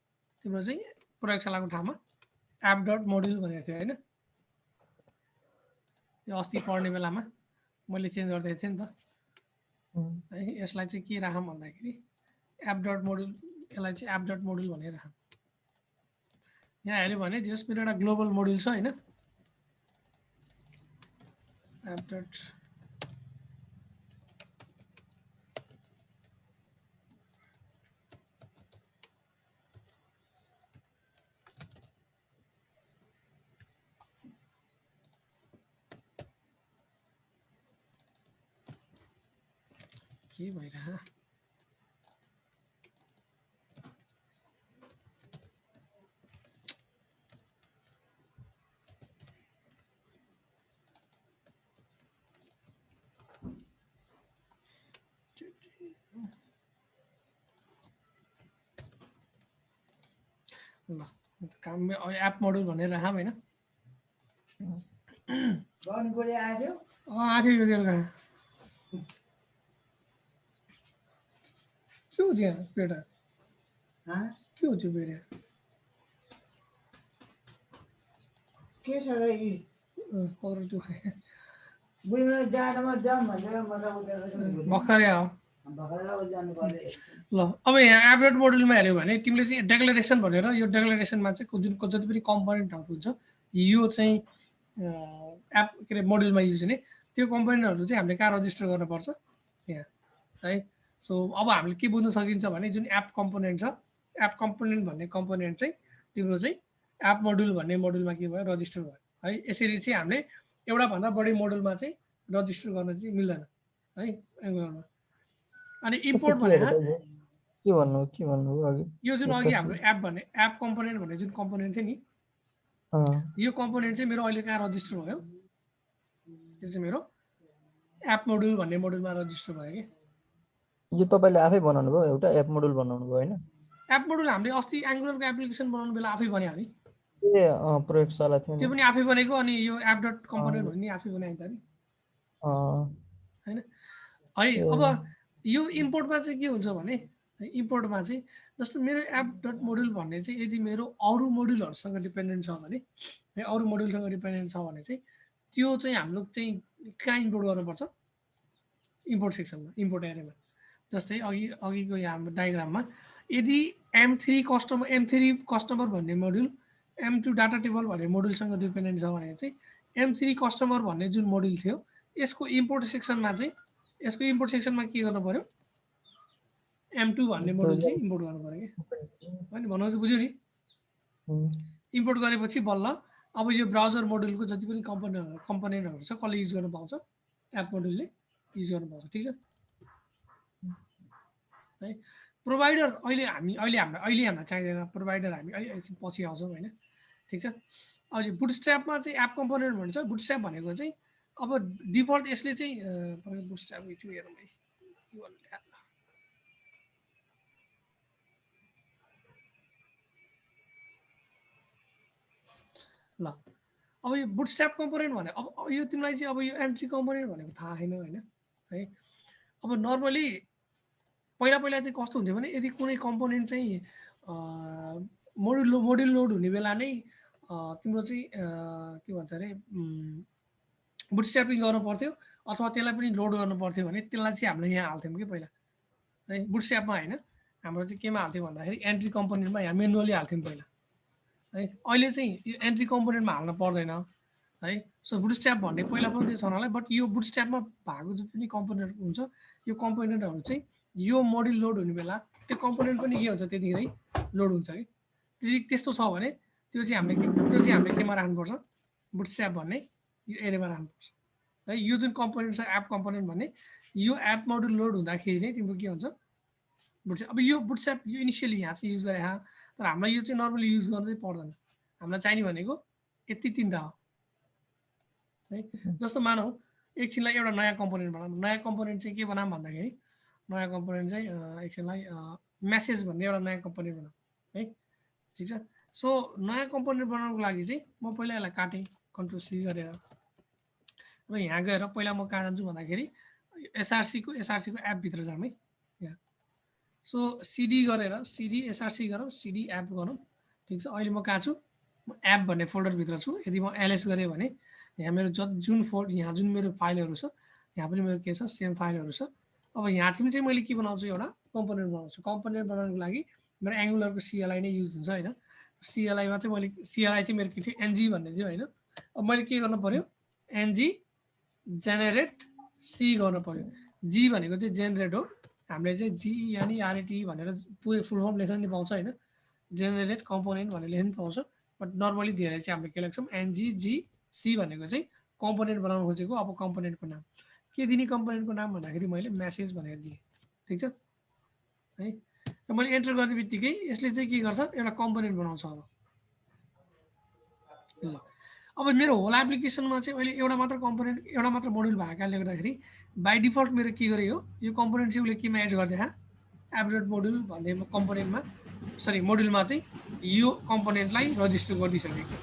S1: तिम्रो चाहिँ प्रयोगशालाको ठाउँमा एप डट मोड्युल भनेर थियो होइन यो अस्ति पढ्ने बेलामा मैले चेन्ज गरिदिएको थिएँ नि त है यसलाई चाहिँ के राखौँ भन्दाखेरि एप डट मोड्युल यसलाई चाहिँ एप डट मोड्युल भनेर राखौँ यहाँ हेऱ्यो भने जस मेरो एउटा ग्लोबल मोड्युल छ होइन एप डट के भइरह ल काम एप मोड्युल भनेर राखौँ होइन आयो यो बेलुका के हो त्यहाँ पेटा के हो त्यो बेरिया
S3: के छ र यी
S1: पक्र त्यो
S3: बुझ्नु डाँडामा जाम भनेर मलाई उता
S1: भर्खरै आयो
S3: भर्खर जानु पर्यो
S1: ल अब यहाँ एप डट मोड्युलमा हेऱ्यो भने तिमीले चाहिँ डेक्लरेसन भनेर यो डेक्लरेसनमा चाहिँ जुन जति पनि कम्पोनेन्टहरू हुन्छ यो चाहिँ एप के अरे मोड्युलमा युज हुने त्यो कम्पोनेन्टहरू चाहिँ हामीले कहाँ रजिस्टर गर्नुपर्छ यहाँ है सो अब हामीले के बुझ्न सकिन्छ भने जुन एप कम्पोनेन्ट छ एप कम्पोनेन्ट भन्ने कम्पोनेन्ट चाहिँ तिम्रो चाहिँ एप मोड्युल भन्ने मोड्युलमा के भयो रजिस्टर भयो है यसरी चाहिँ हामीले एउटा भन्दा बढी मोड्युलमा चाहिँ रजिस्टर गर्न चाहिँ मिल्दैन है एङ्गुलरमा अनि इम्पोर्ट भने
S2: के भन्नु अघि
S1: यो जुन अघि हाम्रो एप भन्ने एप कम्पोनेन्ट भन्ने जुन कम्पोनेन्ट थियो नि यो कम्पोनेन्ट चाहिँ मेरो अहिले कहाँ रजिस्टर भयो यो चाहिँ मेरो एप मोड्युल भन्ने मोड्युलमा रजिस्टर भयो कि
S2: यो तपाईले आफै बनाउनु भयो एउटा एप मोड्युल बनाउनु भयो हैन
S1: एप मोड्युल हामीले अस्ति एंगुलरको एप्लिकेसन बनाउनु बेला आफै बनायो नि
S2: ए प्रयोगशाला थियो
S1: त्यो पनि आफै बनेको अनि यो एप डट कम्पोनेन्ट भन्ने आफै बनायो नि त नि हैन है अब यो इम्पोर्टमा चाहिँ के हुन्छ भने इम्पोर्टमा चाहिँ जस्तो मेरो एप डट मोड्युल भन्ने चाहिँ यदि मेरो अरू मोड्युलहरुसँग डिपेन्डेन्ट छ भने है अरू मोड्युलसँग डिपेन्डेन्ट छ भने चाहिँ त्यो चाहिँ हाम्रो चाहिँ कहाँ इम्पोर्ट गर्नुपर्छ इम्पोर्ट सेक्सनमा इम्पोर्ट एरियामा जस्तै अघिको यहाँ हाम्रो डायग्राममा यदि M3 कस्टमर भन्ने मोड्युल M2 डाटा टेबल भन्ने मोड्युलसँग डिपेन्डेन्ट छ भने चाहिँ M3 कस्टमर भन्ने जुन मोड्युल थियो यसको इम्पोर्ट सेक्सनमा चाहिँ यसको इम्पोर्ट सेक्सनमा के गर्नु पर्यो M2 भन्ने मोड्युल चाहिँ इम्पोर्ट गर्नु पर्यो के हैन भन्नु चाहिँ बुझ्यो नि इम्पोर्ट गरेपछि बल्ल अब यो ब्राउजर मोड्युलको जति पनि कम्पोनेन्टहरु छ कसले युज गर्न पाउँछ एप मोड्युलले युज गर्न पाउँछ ठीक छ है प्रोवाइडर अहिले हामीलाई चाहिँदैन प्रोवाइडर हामी अलि पछि आउँछौँ हैन ठीक छ अहिले बुटस्ट्र्यापमा चाहिँ एप कम्पोनेन्ट भन्छ बुटस्ट्र्याप भनेको चाहिँ अब डिफल्ट यसले चाहिँ बुटस्ट्र्याप यो हेरौँ है ल अब यो बुटस्ट्र्याप कम्पोनेन्ट भने अब यो तिमीलाई चाहिँ अब यो एन्ट्री कम्पोनेन्ट भनेको थाहा छैन हैन है अब नर्मली पहिला चाहिँ कस्तो हुन्थ्यो भने यदि कुनै कम्पोनेन्ट चाहिँ मोड्युल लोड हुने बेला नै तिम्रो चाहिँ के भन्छ अरे बुटस्ट्र्यापिङ गर्नु पर्थ्यो अथवा त्यसलाई पनि लोड गर्नु पर्थ्यो भने त्यसलाई चाहिँ हामीले यहाँ हाल्थ्यौँ कि पहिला है बुटस्ट्र्यापमा हैन हाम्रो चाहिँ केमा हाल्थ्यौँ भन्दाखेरि एन्ट्री कम्पोनेन्टमा यहाँ म्यानुअली हाल्थ्यौँ पहिला है अहिले चाहिँ यो एन्ट्री कम्पोनेन्टमा हाल्न पर्दैन है सो बुटस्ट्र्याप भन्ने पहिला पनि थियो छनलाई बट यो बुटस्ट्र्यापमा भएको जति पनि कम्पोनेन्ट हुन्छ यो कम्पोनेन्टहरु चाहिँ यो मोड्युल लोड हुने बेला त्यो कम्पोनेन्ट पनि के हुन्छ त्यतिखेरै लोड हुन्छ कि त्यस्तो छ भने त्यो चाहिँ हामीले केमा राख्नुपर्छ बुटस्ट्र्याप भन्ने यो एरियामा राख्नुपर्छ है यो जुन कम्पोनेन्ट छ एप कम्पोनेन्ट भन्ने यो एप मोड्युल लोड हुँदाखेरि नै तिम्रो के हुन्छ बुटस्ट्र्याप अब यो बुटस्ट्र्याप यो इनिशियली यहाँ चाहिँ युज गरे तर हामीलाई यो चाहिँ नर्मली युज गर्न चाहिँ पर्दैन हामीलाई चाहिने भनेको यति तीनटा हो है जस्तो मानौ एकछिनलाई एउटा नयाँ कम्पोनेन्ट बनाऊँ नयाँ कम्पोनेन्ट चाहिँ के बनाऊँ भन्दाखेरि नयाँ कम्पोनेन्ट चाहिँ एकछिनलाई मेसेज भन्ने एउटा नयाँ कम्पोनेन्ट बनाऊँ है ठीक छ सो नयाँ कम्पोनेन्ट बनाउनको लागि चाहिँ म पहिला यसलाई काटेँ कन्ट्रोल सी गरेर र यहाँ गएर पहिला म कहाँ जान्छु भन्दाखेरि एसआरसी को एप भित्र जाम है यहाँ सो सिडी गरेर सिडी एसआरसी गरौँ सिडी एप गरौँ ठिक छ अहिले म कहाँ छु म एप भन्ने फोल्डरभित्र छु यदि म एलएस गरेँ भने यहाँ मेरो यहाँ जुन मेरो फाइलहरू छ यहाँ पनि मेरो के छ सेम फाइलहरू छ अब यहाँ चाहिँ मैले के बनाउँछु एउटा कम्पोनेन्ट बनाउँछु कम्पोनेन्ट बनाउनको लागि मेरो एङ्गुलरको सिएलआई नै युज हुन्छ होइन सिएलआईमा चाहिँ मैले सिएलआई चाहिँ मेरो के थियो एनजी भन्ने थियो होइन अब मैले के गर्नु पर्यो एनजी जेनेरेट सी गर्नु पर्यो जी भनेको चाहिँ जेनेरेट हो हामीले चाहिँ जिएनइआरएटी भनेर पुरै फुल फर्म लेख्न नि पाउँछ होइन जेनेरेट कम्पोनेन्ट भनेर लेख्न पाउँछ बट नर्मली धेरै चाहिँ हामीले के लेख्छौँ एनजिजिसी भनेको चाहिँ कम्पोनेन्ट बनाउन खोजेको अब कम्पोनेन्टको नाम के दिने कम्पोनेन्टको नाम भन्दाखेरि मैले मेसेज भनेर दिएँ ठिक छ है र मैले एन्टर गर्ने बित्तिकै यसले चाहिँ के गर्छ एउटा कम्पोनेन्ट बनाउँछ अब ल अब मेरो होल एप्लिकेसनमा चाहिँ अहिले एउटा मात्र कम्पोनेन्ट एउटा मात्र मोड्युल भएको कारणले गर्दाखेरि बाई डिफल्ट मेरो के गरे हो यो कम्पोनेन्ट चाहिँ उसले केमा एड गरिदिए एपडोट मोड्युल भन्ने कम्पोनेन्टमा सरी मोड्युलमा चाहिँ यो कम्पोनेन्टलाई रजिस्टर गरिदिइसकेको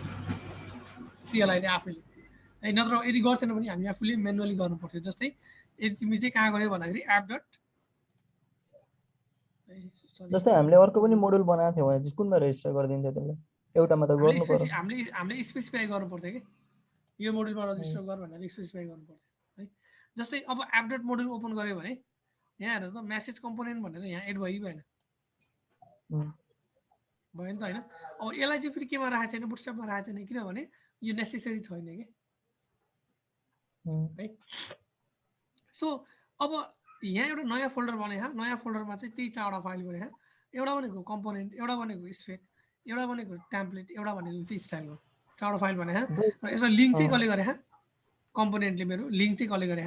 S1: सिएलआईले आफैले है नत्र यदि गर्थेन भने हामी आफूले म्यानुअली गर्नु पर्थ्यो जस्तै यदि तिमी चाहिँ कहाँ गयो भन्दाखेरि एप डट
S2: जस्तै हामीले अर्को पनि मोडुल बनाएको थियौँ भने चाहिँ कुनमा रेजिस्टर गरिदिन्छ त्यसलाई एउटामा त गर्नु पर्यो
S1: हामीले स्पेसिफाई गर्नु पर्थ्यो कि यो मोडुलमा रजिस्टर गर भनेर स्पेसिफाई गर्नु पर्थ्यो है जस्तै अब एप डट मोडुल ओपन गर्यो भने यहाँ हेर्नु त मेसेज कम्पोनेन्ट भनेर यहाँ एड भयो भएन भयो नि त होइन अब यसलाई चाहिँ फेरि केमा राखेको छैन बुटस्ट्र्यापमा राखेको छैन किनभने यो नेसेसरी छैन कि है सो अब यहाँ एउटा नयाँ फोल्डर बने नयाँ फोल्डरमा चाहिँ त्यही चारवटा फाइल बने एउटा भनेको कम्पोनेन्ट एउटा भनेको स्पेक एउटा भनेको टेम्प्लेट एउटा भनेको चाहिँ स्टाइलको चारवटा फाइल बने र यसमा लिङ्क चाहिँ कसले गरे कम्पोनेन्टले मेरो लिङ्क चाहिँ कसले गरे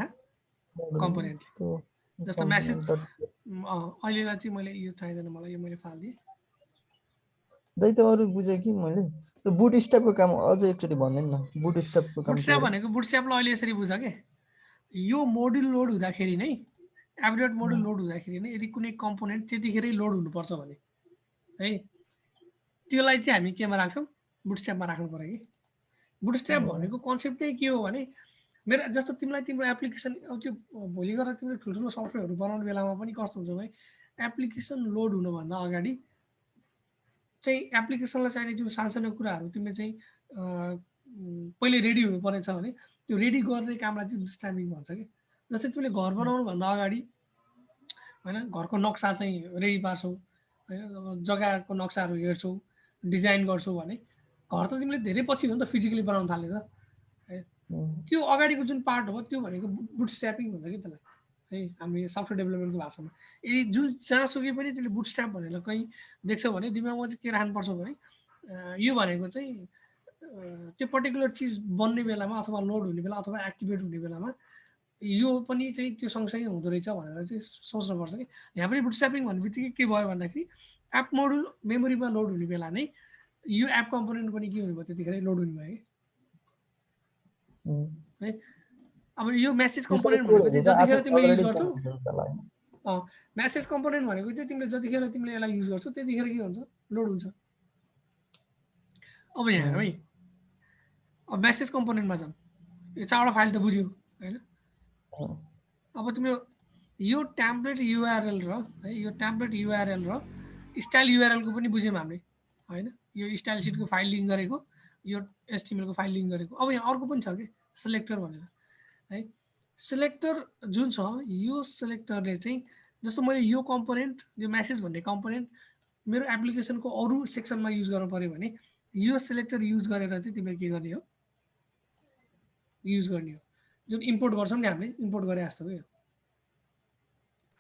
S1: कम्पोनेन्टले जस्तो मेसेज अहिलेलाई चाहिँ मैले यो चाहिँदैन मलाई यो मैले फाल दिएँ
S2: दाइ त अरु बुझे कि मैले त्यो बुटस्ट्र्यापको काम अझ एकचोटी भन्दैन न बुटस्ट्र्यापको काम
S1: बुटस्ट्र्याप भनेको बुटस्ट्र्यापलाई अहिले यसरी बुझ के यो मोड्युल लोड हुँदाखेरि नै एपडट मोड्युल लोड हुँदाखेरि नै यदि कुनै कम्पोनेन्ट त्यतिखेरै लोड हुनुपर्छ भने है त्यसलाई चाहिँ हामी केमा राख्छौँ बुटस्ट्र्यापमा राख्नु पर्यो कि बुटस्ट्र्याप भनेको कन्सेप्ट नै के हो भने मेरो जस्तो तिमीलाई तिम्रो एप्लिकेसन अब त्यो भोलि गएर तिमीले ठुल्ठुलो सफ्टवेयरहरू बनाउने बेलामा पनि कस्तो हुन्छ भने एप्लिकेसन लोड हुनुभन्दा अगाडि चाहिँ एप्लिकेसनलाई चाहिने जुन सानसानो कुराहरू तिमीले चाहिँ पहिले रेडी हुनुपर्ने छ भने त्यो रेडी गर्ने कामलाई चाहिँ बुटस्ट्र्यापिङ भन्छ कि जस्तै तिमीले घर बनाउनुभन्दा अगाडि होइन घरको नक्सा चाहिँ रेडी पार्छौ होइन जग्गाको नक्साहरू हेर्छौ डिजाइन गर्छौ भने घर त तिमीले धेरै पछि हो नि त फिजिकली बनाउन थालेछ है त्यो अगाडिको जुन पार्ट हो त्यो भनेको बुटस्ट्र्यापिङ भन्छ कि त्यसलाई है हामी सफ्टवेयर डेभलपमेन्टको भाषामा यदि जुन जहाँसुकै पनि तिमीले बुटस्ट्र्याप भनेर कहीँ देख्छौ भने दिमागमा चाहिँ के राख्नुपर्छ भने यो भनेको चाहिँ त्यो पर्टिकुलर चिज बन्ने बेलामा अथवा लोड हुने बेला अथवा एक्टिभेट हुने बेलामा यो पनि चाहिँ त्यो सँगसँगै हुँदो रहेछ भनेर चाहिँ सोच्नुपर्छ कि यहाँ पनि बुटस्ट्र्यापिङ भन्ने बित्तिकै के भयो भन्दाखेरि एप मोडुल मेमोरीमा लोड हुने बेला नै यो एप कम्पोनेन्ट पनि के हुने भयो त्यतिखेरै लोड हुने भयो कि है अब यो मेसेज कम्पोनेन्ट भनेको चाहिँ जतिखेर तिमीले युज गर्छौ मेसेज कम्पोनेन्ट भनेको चाहिँ तिमीले जतिखेर तिमीले यसलाई युज गर्छौ त्यतिखेर के हुन्छ लोड हुन्छ अब यहाँ हेरौँ है अब मेसेज कम्पोनेन्टमा जाउँ यो चारवटा फाइल त बुझ्यो होइन अब तिम्रो यो टेम्प्लेट युआरएल र है यो टेम्प्लेट युआरएल र स्टाइल युआरएलको पनि बुझ्यौँ हामीले होइन यो स्टाइल सिटको फाइल लिङ्क गरेको यो एचटिएमएलको फाइल लिङ्क गरेको अब यहाँ अर्को पनि छ कि सिलेक्टर भनेर है सिलेक्टर जुन छ यो सिलेक्टरले चाहिँ जस्तो मैले यो कम्पोनेन्ट यो मेसेज भन्ने कम्पोनेन्ट मेरो एप्लिकेसनको अरू सेक्सनमा युज गर्नु पर्यो भने यो सिलेक्टर युज गरेर चाहिँ तिमीले के गर्ने हो युज गर्ने हो जुन इम्पोर्ट गर्छौँ नि हामीले इम्पोर्ट गरे जस्तो हो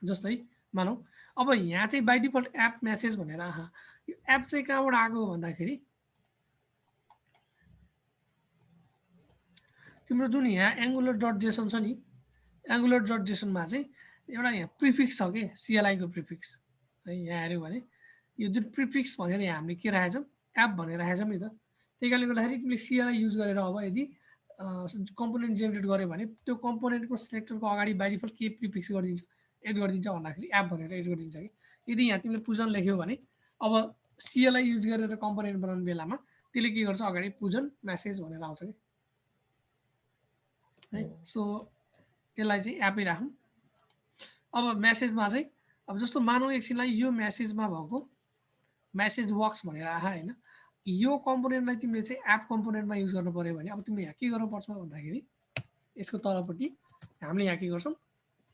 S1: जस्तै मानौ अब यहाँ चाहिँ बाई डिफल्ट एप मेसेज भनेर यो एप चाहिँ कहाँबाट आएको भन्दाखेरि तिम्रो जुन यहाँ एङ्गुलर डट जेसन छ नि एङ्गुलर डट जेसनमा चाहिँ एउटा यहाँ प्रिफिक्स छ कि सिएलआईको प्रिफिक्स है यहाँ हेऱ्यौ भने यो जुन प्रिफिक्स भनेर यहाँ हामीले के राखेछौँ एप भनेर राखेछौँ नि त त्यही कारणले गर्दाखेरि तिमीले सिएलआई युज गरेर अब यदि कम्पोनेन्ट जेनेरेट गर्यो भने त्यो कम्पोनेन्टको सिलेक्टरको अगाडि बाई डिफल्ट के प्रिफिक्स गरिदिन्छ एड गरिदिन्छ भन्दाखेरि एप भनेर एड गरिदिन्छ कि यदि यहाँ तिमीले पुजन लेख्यौ भने अब CLI युज गरेर कम्पोनेन्ट बनाउने बेलामा त्यसले के गर्छ अगाडि पुजन मेसेज भनेर आउँछ कि है सो यसलाई चाहिँ एपै राखौँ अब मेसेजमा चाहिँ अब जस्तो मानौँ एकछिनलाई यो मेसेजमा भएको मेसेज वर्क्स भनेर आहा हैन यो कम्पोनेन्टलाई तिमीले चाहिँ एप कम्पोनेन्टमा युज गर्नु पर्यो भने अब तिमीले यहाँ के गर्नुपर्छ भन्दाखेरि यसको तलपट्टि हामीले यहाँ के गर्छौँ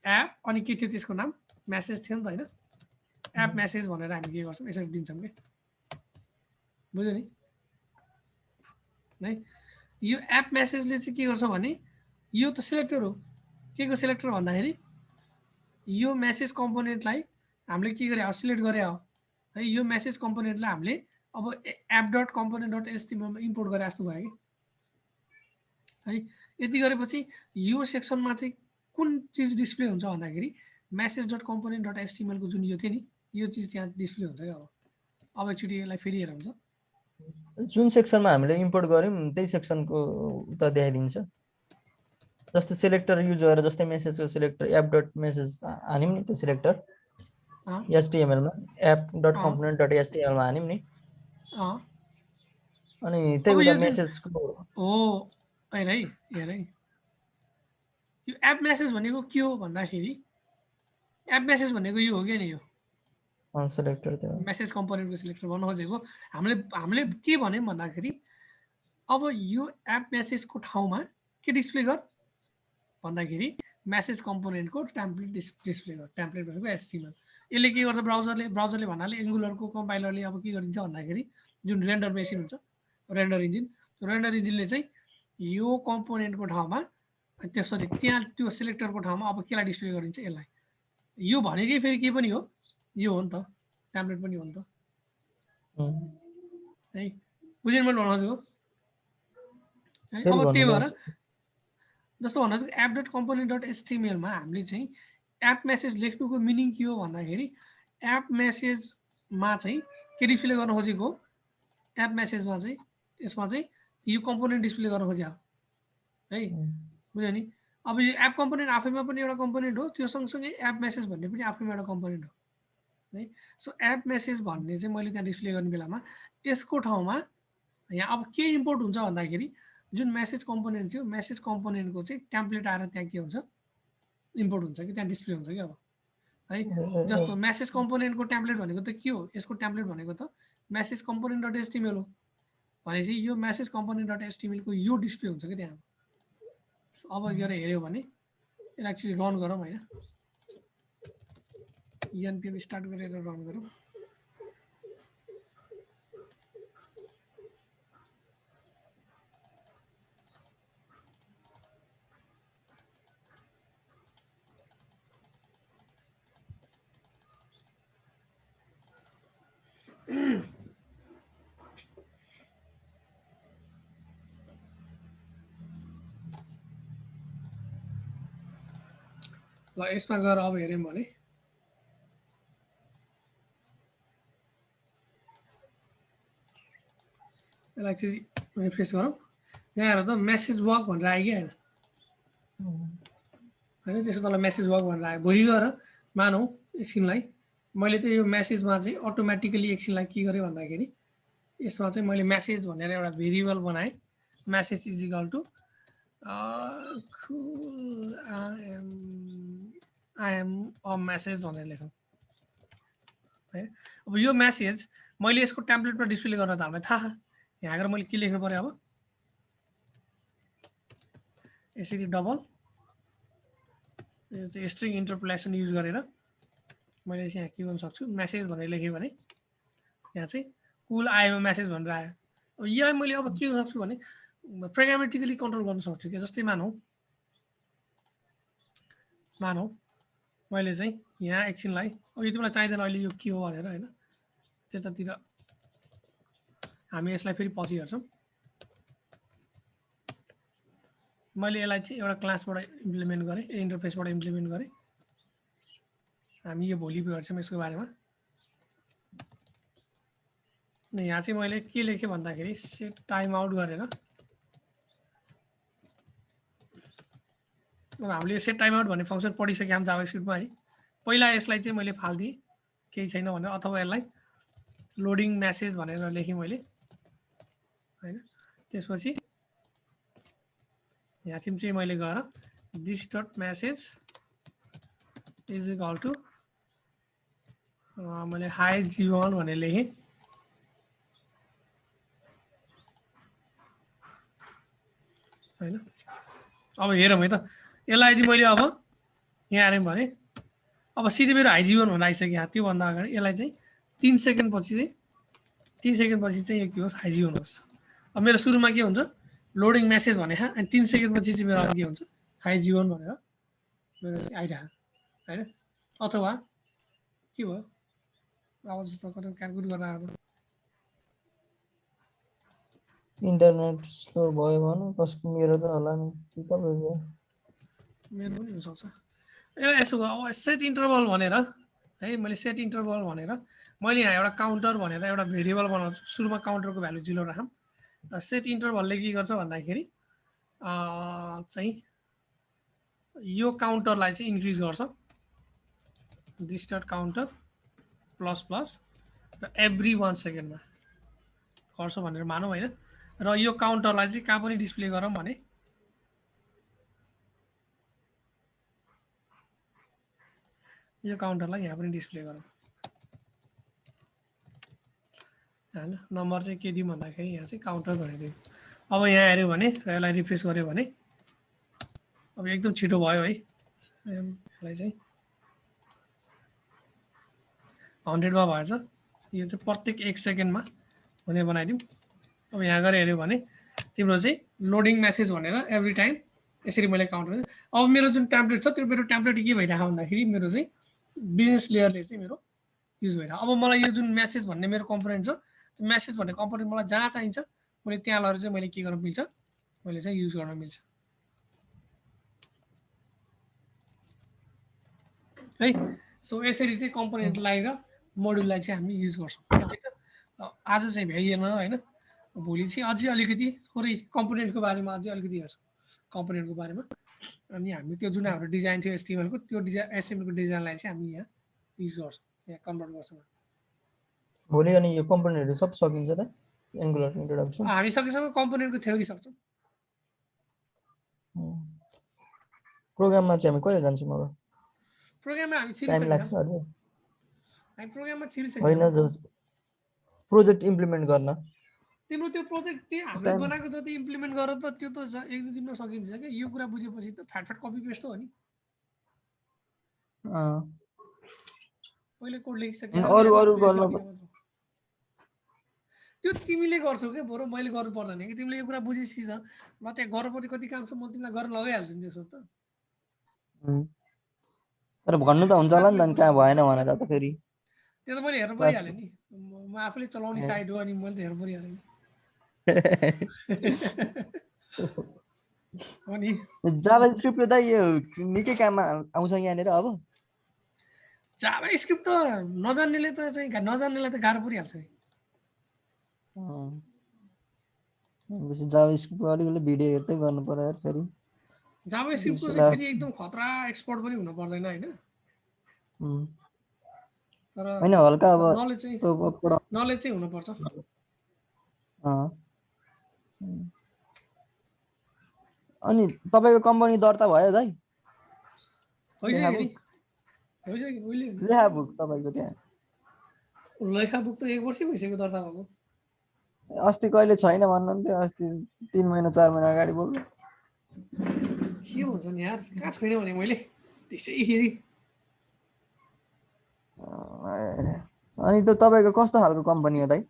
S1: एप अनि के थियो त्यसको नाम मेसेज थियो नि त हैन एप मेसेज भनेर हामी के गर्छौँ यसरी दिन्छौँ के बुझ्यो नि है यो एप मेसेजले चाहिँ के गर्छ भने यो त सिलेक्टर हो के को सिलेक्टर भन्दाखेरि यो मेसेज कम्पोनेन्टलाई हामीले के गरे हो सिलेक्ट गरे हो है यो मेसेज कम्पोनेन्टलाई हामीले अब app.component.html मा इम्पोर्ट गरे जस्तो भयो कि है यति गरेपछि यो सेक्सनमा चाहिँ कुन चीज डिस्प्ले हुन्छ भन्दाखेरि message.component.html को जुन यो थियो नि यो चीज त्यहाँ डिस्प्ले हुन्छ क्या अब एकचोटि यसलाई फेरि हेरौँ त
S2: जुन सेक्सनमा हामीले इम्पोर्ट गर्यौं त्यही सेक्सनको त देखाइदिन्छ जस्तो सिलेक्टर युज गरेर जस्तै मेसेजको सिलेक्टर app.message हान्यौं नि त्यो सिलेक्टर HTML मा app.component.html मा हान्यौं नि अनि त्यही उता मेसेजको
S1: हो हैन है हेर है यो एप मेसेज भनेको के हो भन्दाखेरि एप मेसेज भनेको यो हो के नि यो
S2: सिलेक्टर त्यो
S1: मेसेज कम्पोनेन्टको सिलेक्टर भन्न खोजेको हामीले के भन्यौं भन्दाखेरि अब यो एप मेसेजको ठाउँमा के डिस्प्ले गर भन्दाखेरि मेसेज कम्पोनेन्टको टेम्प्लेट डिस्प्ले गर टेम्प्लेट भनेको HTML यसले के गर्छ ब्राउजरले भन्नाले एंगुलरको कम्पाइलरले अब के गरिन्छ भन्दाखेरि जुन रेन्डर मेसिन हुन्छ रेन्डर इन्जिनले चाहिँ यो कम्पोनेन्टको ठाउँमा त्यसरी त्यहाँ त्यो सिलेक्टरको ठाउँमा अब केलाई डिस्प्ले गरिन्छ यसलाई यो भनेकै फेरि के पनि हो यो हो नि त टेम्प्लेट पनि हो नि त है बुझ्नु मैले भन्नु खोजेको है अब त्यही भएर जस्तो भन्नु चाहिँ app.component.html मा हामीले चाहिँ एप मेसेज लेख्नुको मिनिङ के हो भन्दाखेरि एप मेसेजमा चाहिँ के डिस्प्ले गर्न खोजेको एप मेसेजमा चाहिँ यसमा चाहिँ यो कम्पोनेन्ट डिस्प्ले गर्न खोजेको है बुझ्यो नि अब यो एप कम्पोनेन्ट आफैमा पनि एउटा कम्पोनेन्ट हो त्यो सँगसँगै एप मेसेज भन्ने पनि आफैमा एउटा कम्पोनेन्ट हो है सो एप मेसेज भन्ने चाहिँ मैले त्यहाँ डिस्प्ले गर्ने बेलामा यसको ठाउँमा यहाँ अब के इम्पोर्ट हुन्छ भन्दाखेरि जुन मेसेज कम्पोनेन्ट थियो मेसेज कम्पोनेन्टको चाहिँ टेम्प्लेट आएर त्यहाँ के हुन्छ इम्पोर्ट हुन्छ कि त्यहाँ डिस्प्ले हुन्छ कि अब है जस्तो मेसेज कम्पोनेन्टको टेम्प्लेट भनेको त के हो यसको टेम्प्लेट भनेको त मेसेज कम्पोनेन्ट.html हो भनेपछि यो मेसेज कम्पोनेन्ट.html को यो डिस्प्ले हुन्छ कि त्यहाँ अब गएर हेर्यो भने यसलाई एक्चुअली रन गरौँ हैन npm स्टार्ट गरेर रन गरौँ ल यसमा गएर अब हेर्यौं भने यसलाई एक्चुअली रिफ्रेस गरौँ यहाँ हेर त मेसेज वर्क भनेर आयो कि हैन हैन त्यसको तल मेसेज वर्क भनेर आयो भोलि गएर मानौँ एकछिनलाई मैले चाहिँ यो मेसेजमा चाहिँ अटोमेटिकली एकछिनलाई के गरेँ भन्दाखेरि यसमा चाहिँ मैले मेसेज भनेर एउटा भेरिएबल बनाएँ message is equal to I am a message भनेर लेखौँ है अब यो मेसेज मैले यसको टेम्प्लेटमा डिस्प्ले गर्न त हामीलाई थाहा यहाँ आएर मैले के लेख्नु पर्यो अब यसरी डबल यो चाहिँ स्ट्रिङ इन्टरपोलेसन युज गरेर मैले चाहिँ यहाँ के गर्न सक्छु मेसेज भनेर लेखेँ भने यहाँ चाहिँ कुल आयो मेसेज भनेर आयो अब यहाँ मैले अब के गर्न सक्छु भने प्रोग्रामेटिकली कन्ट्रोल गर्न सक्छु कि जस्तै मानौँ मैले चाहिँ यहाँ एकछिनलाई अब यति बेला चाहिँदैन अहिले यो के हो भनेर हैन त्यतातिर हामी यसलाई फेरि पछि हेर्छौँ मैले यसलाई चाहिँ एउटा क्लासबाट इम्प्लिमेन्ट गरेँ इन्टरफेसबाट इम्प्लिमेन्ट गरेँ हामी यो भोलि हेर्छौँ यसको बारेमा यहाँ चाहिँ मैले के लेखेँ भन्दाखेरि सेट टाइम आउट गरेर अब हामीले सेट टाइम आउट भन्ने फंक्सन पढिसक्यौँ जाभास्क्रिप्टमा है पहिला यसलाई चाहिँ मैले फाल्दिएँ केही छैन भनेर अथवा यसलाई लोडिङ मेसेज भनेर लेखेँ मैले हैन त्यसपछि यहाँ चाहिँ मैले गएर this dot message is equal to मैले हाई जीवन भनेर लेखेँ हैन अब हेरौँ है त यसलाई यदि मैले अब यहाँ आएर भने अब सिधै मेरो हाई जीवन हुन आइसक्यो यहाँ त्योभन्दा अगाडि यसलाई चाहिँ 3 सेकेन्ड पछि चाहिँ यो के होस् हाई जीवन होस् अब मेरो सुरुमा के हुन्छ लोडिङ मेसेज भने अनि 3 सेकेन्ड पछि चाहिँ मेरो अब के हुन्छ हाई जीवन भनेर मेरो चाहिँ आइरहेको हैन अथवा के भयो अब जस्तो क्यालकुलेट गर्न आएको
S2: इन्टरनेट स्लो भयो भने कसको मेरो त होला नि कि तपाईको
S1: मेरो पनि हुनसक्छ यसो अब सेट इन्टरभल भनेर है मैले सेट इन्टरभल भनेर मैले यहाँ एउटा काउन्टर भनेर एउटा भेरिएबल बनाउँछु सुरुमा काउन्टरको भ्यालु 0 राखौँ सेट इन्टरभलले के गर्छ भन्दाखेरि चाहिँ यो काउन्टरलाई चाहिँ इन्क्रिज गर्छ this dot counter plus plus र एभ्री 1 सेकेन्डमा गर्छ भनेर मानौँ होइन र यो काउन्टरलाई चाहिँ कहाँ पनि डिस्प्ले गरौँ भने यो काउन्टरलाई यहाँ पनि डिस्प्ले गरौँ हैन नम्बर चाहिँ के दिउँ भन्दाखेरि यहाँ चाहिँ काउन्टर भनेर दिउँ अब यहाँ हेऱ्यो भने र यसलाई रिफ्रेस गर्यो भने अब एकदम छिटो भयो है यसलाई चाहिँ 100 मा भएछ यो चाहिँ प्रत्येक 1 सेकेन्डमा हुने बनाइदिउँ अब यहाँ गएर हेऱ्यो भने तिम्रो चाहिँ लोडिङ मेसेज भनेर एभ्री टाइम यसरी मैले काउन्टर अब मेरो जुन टेम्प्लेट छ त्यो मेरो टेम्प्लेट के भइरहेको भन्दाखेरि मेरो चाहिँ बिजनेस लेयरले चाहिँ मेरो युज भइरहेको अब मलाई यो जुन मेसेज भन्ने मेरो कम्पोनेन्ट छ त्यो मेसेज भन्ने कम्पोनेन्ट मलाई जहाँ चाहिन्छ मैले त्यहाँ लगेर चाहिँ मैले के गर्न मिल्छ मैले चाहिँ युज गर्न मिल्छ है सो यसरी चाहिँ कम्पोनेन्टलाई र मोड्युललाई चाहिँ हामी युज गर्छौँ है त आज चाहिँ भ्याइएन होइन भोलि चाहिँ अझै अलिकति थोरै कम्पोनेन्टको बारेमा अझै अलिकति हेर्छौँ कम्पोनेन्टको बारेमा अनि हामी त्यो जुन हाम्रो डिजाइन थियो एचटीएमएलको त्यो एचटीएमएलको डिजाइनलाई चाहिँ हामी यहाँ युज गर्छौँ यहाँ कन्भर्ट गर्छौँ
S2: भोलि अनि यो कम्पोनेन्टहरु सब सकिन्छ त एंगुलर इन्ट्रोडक्सन
S1: हामी सकेसम्म कम्पोनेन्टको थ्योरी सक्छौँ
S2: प्रोग्राममा चाहिँ हामी कहिले जान्छौँ अब
S1: प्रोग्राममा हामी
S2: टाइम लाग्छ अझै
S1: हामी प्रोग्राममा छिरिसक्छौँ
S2: होइन जस्ट प्रोजेक्ट इम्प्लिमेन्ट गर्न
S1: तिम्रो त्यो प्रोजेक्ट त्यो हामीले बनाएको जति इम्प्लिमेन्ट गर त त्यो त 1-2 दिनमा सकिन्छ के यो कुरा बुझेपछि त फ्याट कपी पेस्ट हो नि पहिले कोड लेखिसके
S2: अरु गर्नु
S1: त्यो तिमीले गर्छौ के बरु मैले गर्नु पर्दैन कि तिमीले यो कुरा बुझिसि छ म चाहिँ गर्नुपर्ने कति काम छ म तिमीलाई गर्न लगाइहाल्छु नि त्यसो त
S2: तर भन्नु त हुन्छ होला नि त कहाँ भएन भनेर त फेरि
S1: त्यो त मैले हेर्नु परिहाले नि म आफूले चलाउने साइड हो अनि मैले त हेर्नु परिहाले नि अनि
S2: जाभा स्क्रिप्ट त यो निकै काममा आउँछ यहाँनिर अब
S1: जाभा स्क्रिप्ट त नजान्नेले त चाहिँ नजान्नेलाई त गाह्रो परिहाल्छ नि
S2: बेसी जाभा स्क्रिप्ट अलिकति भिडियो हेर्दै गर्नु पर्यो यार फेरि
S1: जाभा स्क्रिप्टको चाहिँ फेरि एकदम खतरा एक्सपर्ट पनि हुनु पर्दैन हैन तर
S2: हैन हल्का अब
S1: नलेज चाहिँ हुनु पर्छ
S2: अनि तपाईको कम्पनी दर्ता भयो दाइ लेखा बुक तपाईको त्यहाँ
S1: लेखा बुक त 1 वर्षै भइसक्यो दर्ता भएको
S2: अस्ति कहिले छैन भन्नुहुन्थ्यो अस्ति 3 महिना 4 महिना अगाडि बोल्नु
S1: के भन्छ नि यार कहाँ छैन भने मैले त्यसैखेरि
S2: अनि त तपाईको कस्तो खालको कम्पनी हो दाइ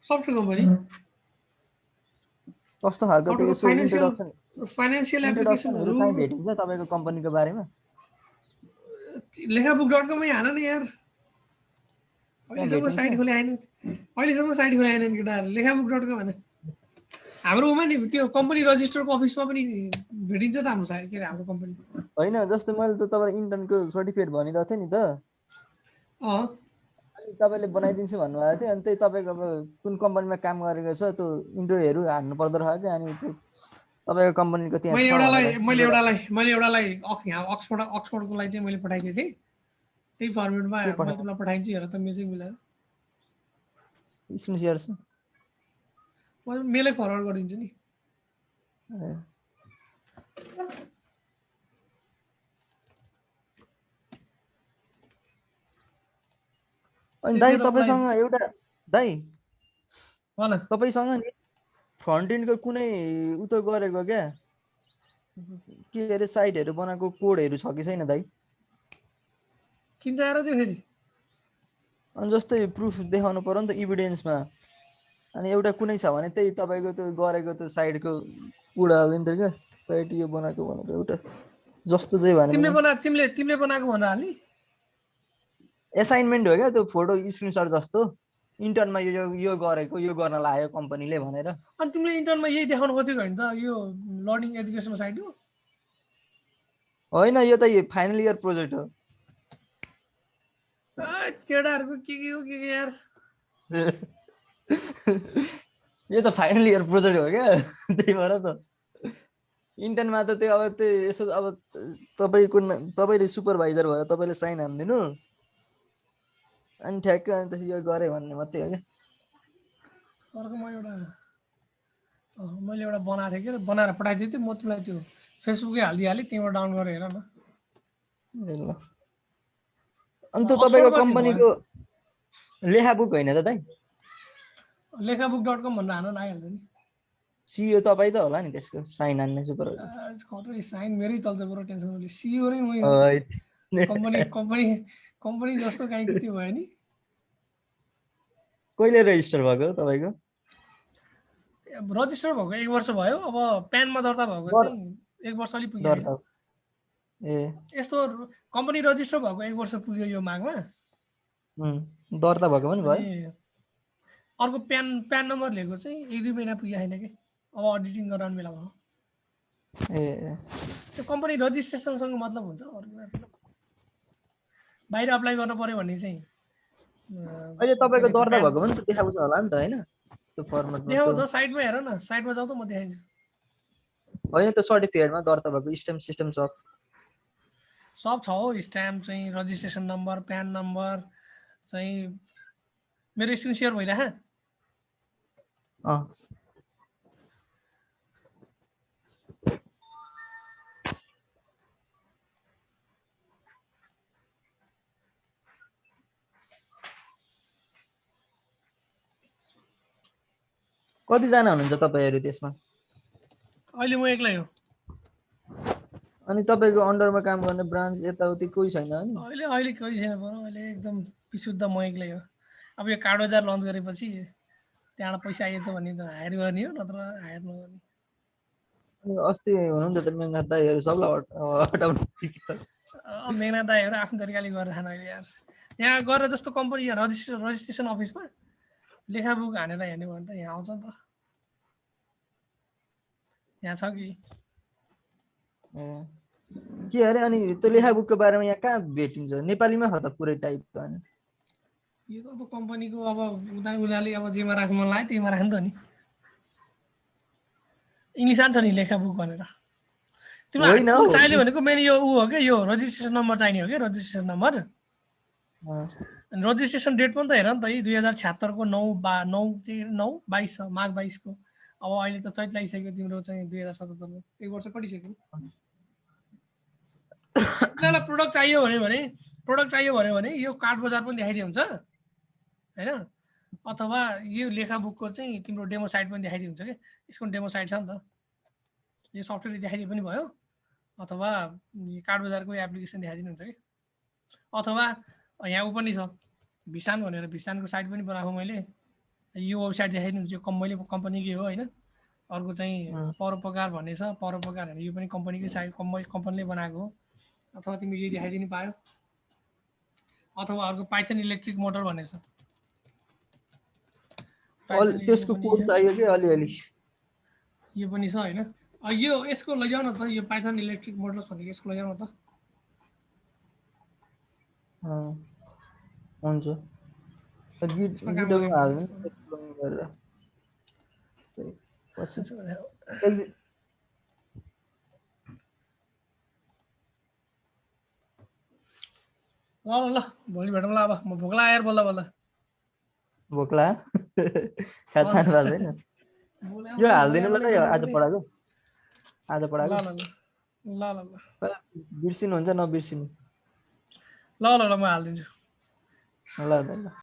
S1: सफ्टवेयर कम्पनी
S2: कस्तो खालको त यसो
S1: फाइनान्शियल एप्लिकेसनहरु
S2: चाहिँ भेटिन्छ तपाईको कम्पनीको बारेमा
S1: लेखाबुक.com मै हान न यार अहिलेसम्म साइट खोले आएन केटाहरु लेखाबुक.com भन्दा हाम्रोमा नि त्यो कम्पनी रजिस्टरको अफिसमा पनि भेटिन्छ त हाम्रो साइट के हाम्रो कम्पनी
S2: हैन जस्तो मैले त तपाईको इन्टर्नको सर्टिफिकेट भनिरहेको थिएँ नि त अनि तपाईले बनाइदिन्छु भन्नुभएको थियो अनि त्यही तपाईको अब कुन कम्पनीमा काम गरेको छ त्यो इन्टरभ्यूहरु हान्नु पर्दो रहेछ के अनि त्यो तपाईको कम्पनीको त्यहाँ
S1: मैले एउटालाई यहाँ अक्सफोर्डको लागि चाहिँ मैले पठाइदिए थिएँ त्यही फर्मेटमा मैले तिमीलाई पठाइदिन्छु हेर त मेरो चाहिँ मिलाएर
S2: स्क्रिन सेयर छ
S1: म मेलै फरवर्ड गरिदिन्छु नि
S2: ए, अनि दाइ
S1: त्यतिखेर मलाई
S2: तपाईसँग एउटा दाइ
S1: भन
S2: तपाईसँग नि फ्रन्ट एन्डको कुनै उतो गरेको क्या के अरे साइटहरू बनाएको कोडहरू छ कि छैन दाइ
S1: किन चाहिएर त्यो फेरि
S2: अनि जस्तै प्रुफ देखाउनु पर्यो नि त इभिडेन्समा अनि एउटा कुनै छ भने त्यही तपाईँको त्यो गरेको त्यो साइडको कुरा हाल्यो नि त क्या साइट यो बनाएको भनेर एउटा जस्तो चाहिँ भने
S1: तिमीले बनाएको भनेर हाल्ने
S2: एसाइनमेन्ट हो क्या त्यो फोटो स्क्रिनसट जस्तो इन्टर्नमा यो गरेको यो गर्न लाग्यो कम्पनीले भनेर
S1: अनि तिमीले इन्टर्नमा यही देखाउनु खोजेको होइन त यो लर्निङ एजुकेसन साइट हो
S2: होइन यो त फाइनल इयर प्रोजेक्ट हो
S1: केटाहरूको के हो के यार
S2: यो त फाइनल इयर प्रोजेक्ट हो क्या त्यही भएर त इन्टर्नमा त त्यो अब त्यो यसो अब तपाईँले सुपरभाइजर भएर तपाईँले साइन हानिदिनु अनि ठ्याक्क अनि त यो गरेँ भन्ने मात्रै हो क्या
S1: अर्को मैले एउटा बनाएको थिएँ कि बनाएर पठाइदिएको थिएँ म तिमीलाई त्यो फेसबुकै हालिदिइहालेँ त्यहीँबाट डाउन गरेर हेर न
S2: ए ल अनि त तपाईँको
S1: अक्सफोर्डमा चाहिँ भयो
S2: कम्पनीको लेखा बुक होइन त दाइ
S1: लेखाबुक.com भनेर हान्न आइहाल्छ नि
S2: सिइओ तपाईँ त होला नि त्यसको साइन हान्ने सुपरभाइजर
S1: खतरा साइन मेरै चल्छ बरु टेन्सन नलिनु सिइओ नै मै हो
S2: हैट।
S1: कम्पनी जस्तो काहीँ त्यो भयो नि
S2: कहिले रेजिस्टर भएको तपाईँको
S1: रजिस्टर भएको 1 वर्ष भयो अब प्यानमा दर्ता भएको चाहिँ 1 वर्ष अलि पुग्यो होइन
S2: दर्ता ए
S1: यस्तो कम्पनी रजिस्टर भएको 1 वर्ष पुग्यो यो मागमा
S2: दर्ता भएको पनि भयो
S1: अनि अर्को प्यान नम्बर लिएको चाहिँ 1-2 महिना पुग्यो छैन कि अब अडिटिङ गराउने बेला भयो
S2: ए
S1: त्यो कम्पनी रजिस्ट्रेसनसँग मतलब हुन्छ अरू कुरा बाहिर अप्लाई गर्नु पर्यो भन्ने चाहिँ
S2: अहिले तपाईँको दर्ता भएको पनि त देखाउँछ होला नि त होइन त्यो फर्मेटमा
S1: देखाउँछ साइटमा हेर न साइटमा जाउँ त म देखाइदिन्छु
S2: होइन त्यो सर्टिफिकेटमा दर्ता भएको स्ट्याम्प सिस्टम सब
S1: सब छ हो स्ट्याम्प चाहिँ रजिस्ट्रेसन नम्बर प्यान नम्बर चाहिँ मेरो स्क्रिन सेयर भइरह
S2: अँ कतिजना हुनुहुन्छ तपाईँहरू त्यसमा
S1: अहिले म एक्लै हो
S2: अनि तपाईँको अन्डरमा काम गर्ने ब्रान्च यताउति कोही छैन नि
S1: अहिले कोही छैन बरु अहिले एकदम विशुद्ध म एक्लै हो अब यो कार्ड बजार लन्च गरेपछि त्यहाँबाट पैसा आइएछ भने त हायर गर्ने हो नत्र हायर नगर्ने
S2: अनि अस्ति हुनुहुन्छ त मेघनाथ दाईहरू सबलाई हटाउनु
S1: मेहनत दाईहरू आफ्नो तरिकाले गरेर खान अहिले यार यहाँ गएर जस्तो कम्पनी यहाँ रजिस्ट्रेसन अफिसमा लेखा बुक हानेर हेर्ने भने त यहाँ आउँछ नि त यहाँ छ कि
S2: के अरे अनि त्यो लेखा बुकको बारेमा यहाँ कहाँ भेटिन्छ नेपालीमा छ त पुरै टाइप त अनि
S1: यो त अब कम्पनीको अब उनीहरूले अब जेमा राख्नु मन लाग्यो त्यहीमा राख्नु त नि इङ्ग्लिस छ नि लेखा बुक भनेर
S2: होइन
S1: तिमीलाई
S2: हौ
S1: चाहिने भनेको मेन यो ऊ हो क्या यो रजिस्ट्रेसन नम्बर चाहिने हो क्या रजिस्ट्रेसन नम्बर अनि रजिस्ट्रेसन डेट पनि त हेर नि त 2076 को 9/22 माघ 22 को अब अहिले त चैत लागिसक्यो तिम्रो चाहिँ 2077 को 1 वर्ष कटिसक्यो तिमीलाई प्रोडक्ट चाहियो भने यो कार्ड बजार पनि देखाइदिए हुन्छ होइन अथवा यो लेखा बुकको चाहिँ तिम्रो डेमो साइट पनि देखाइदिए हुन्छ कि यसको डेमो साइट छ नि त यो सफ्टवेयर देखाइदिए पनि भयो अथवा कार्ड बजारको एप्लिकेसन देखाइदिनु हुन्छ कि अथवा यहाँ ऊ पनि छ भिसान भनेर भिसानको साइट पनि बनाएको मैले यो वेबसाइट देखाइदिनु हुन्छ यो मैले कम्पनीकै हो होइन अर्को चाहिँ परोपकार भन्ने छ परोपकार भने यो पनि कम्पनीकै साइट कम्पनीले बनाएको हो अथवा तिमी यही देखाइदिनु पायो अथवा अर्को पाइथन इलेक्ट्रिक मोटर भन्ने छ
S2: त्यसको कोड चाहियो कि अलिअलि
S1: यो पनि छ होइन यो यसको लैजाऊ न त यो पाइथन इलेक्ट्रिक मोटर्स भनेको यसको लैजाऊ न त
S2: हुन्छ
S1: यसमा काम गरेको ल भोलि भेटौँला अब म भोक लाग्यो बोल्दा बोल्दा
S2: भोक्ला खा खानु भएको छैन यो हाल्दिनु ल यो आज पढाएको
S1: ल ल ल ल ल ल
S2: तर बिर्सिनुहुन्छ नबिर्सिनु
S1: ल ल ल म हालिदिन्छु
S2: ल ल ल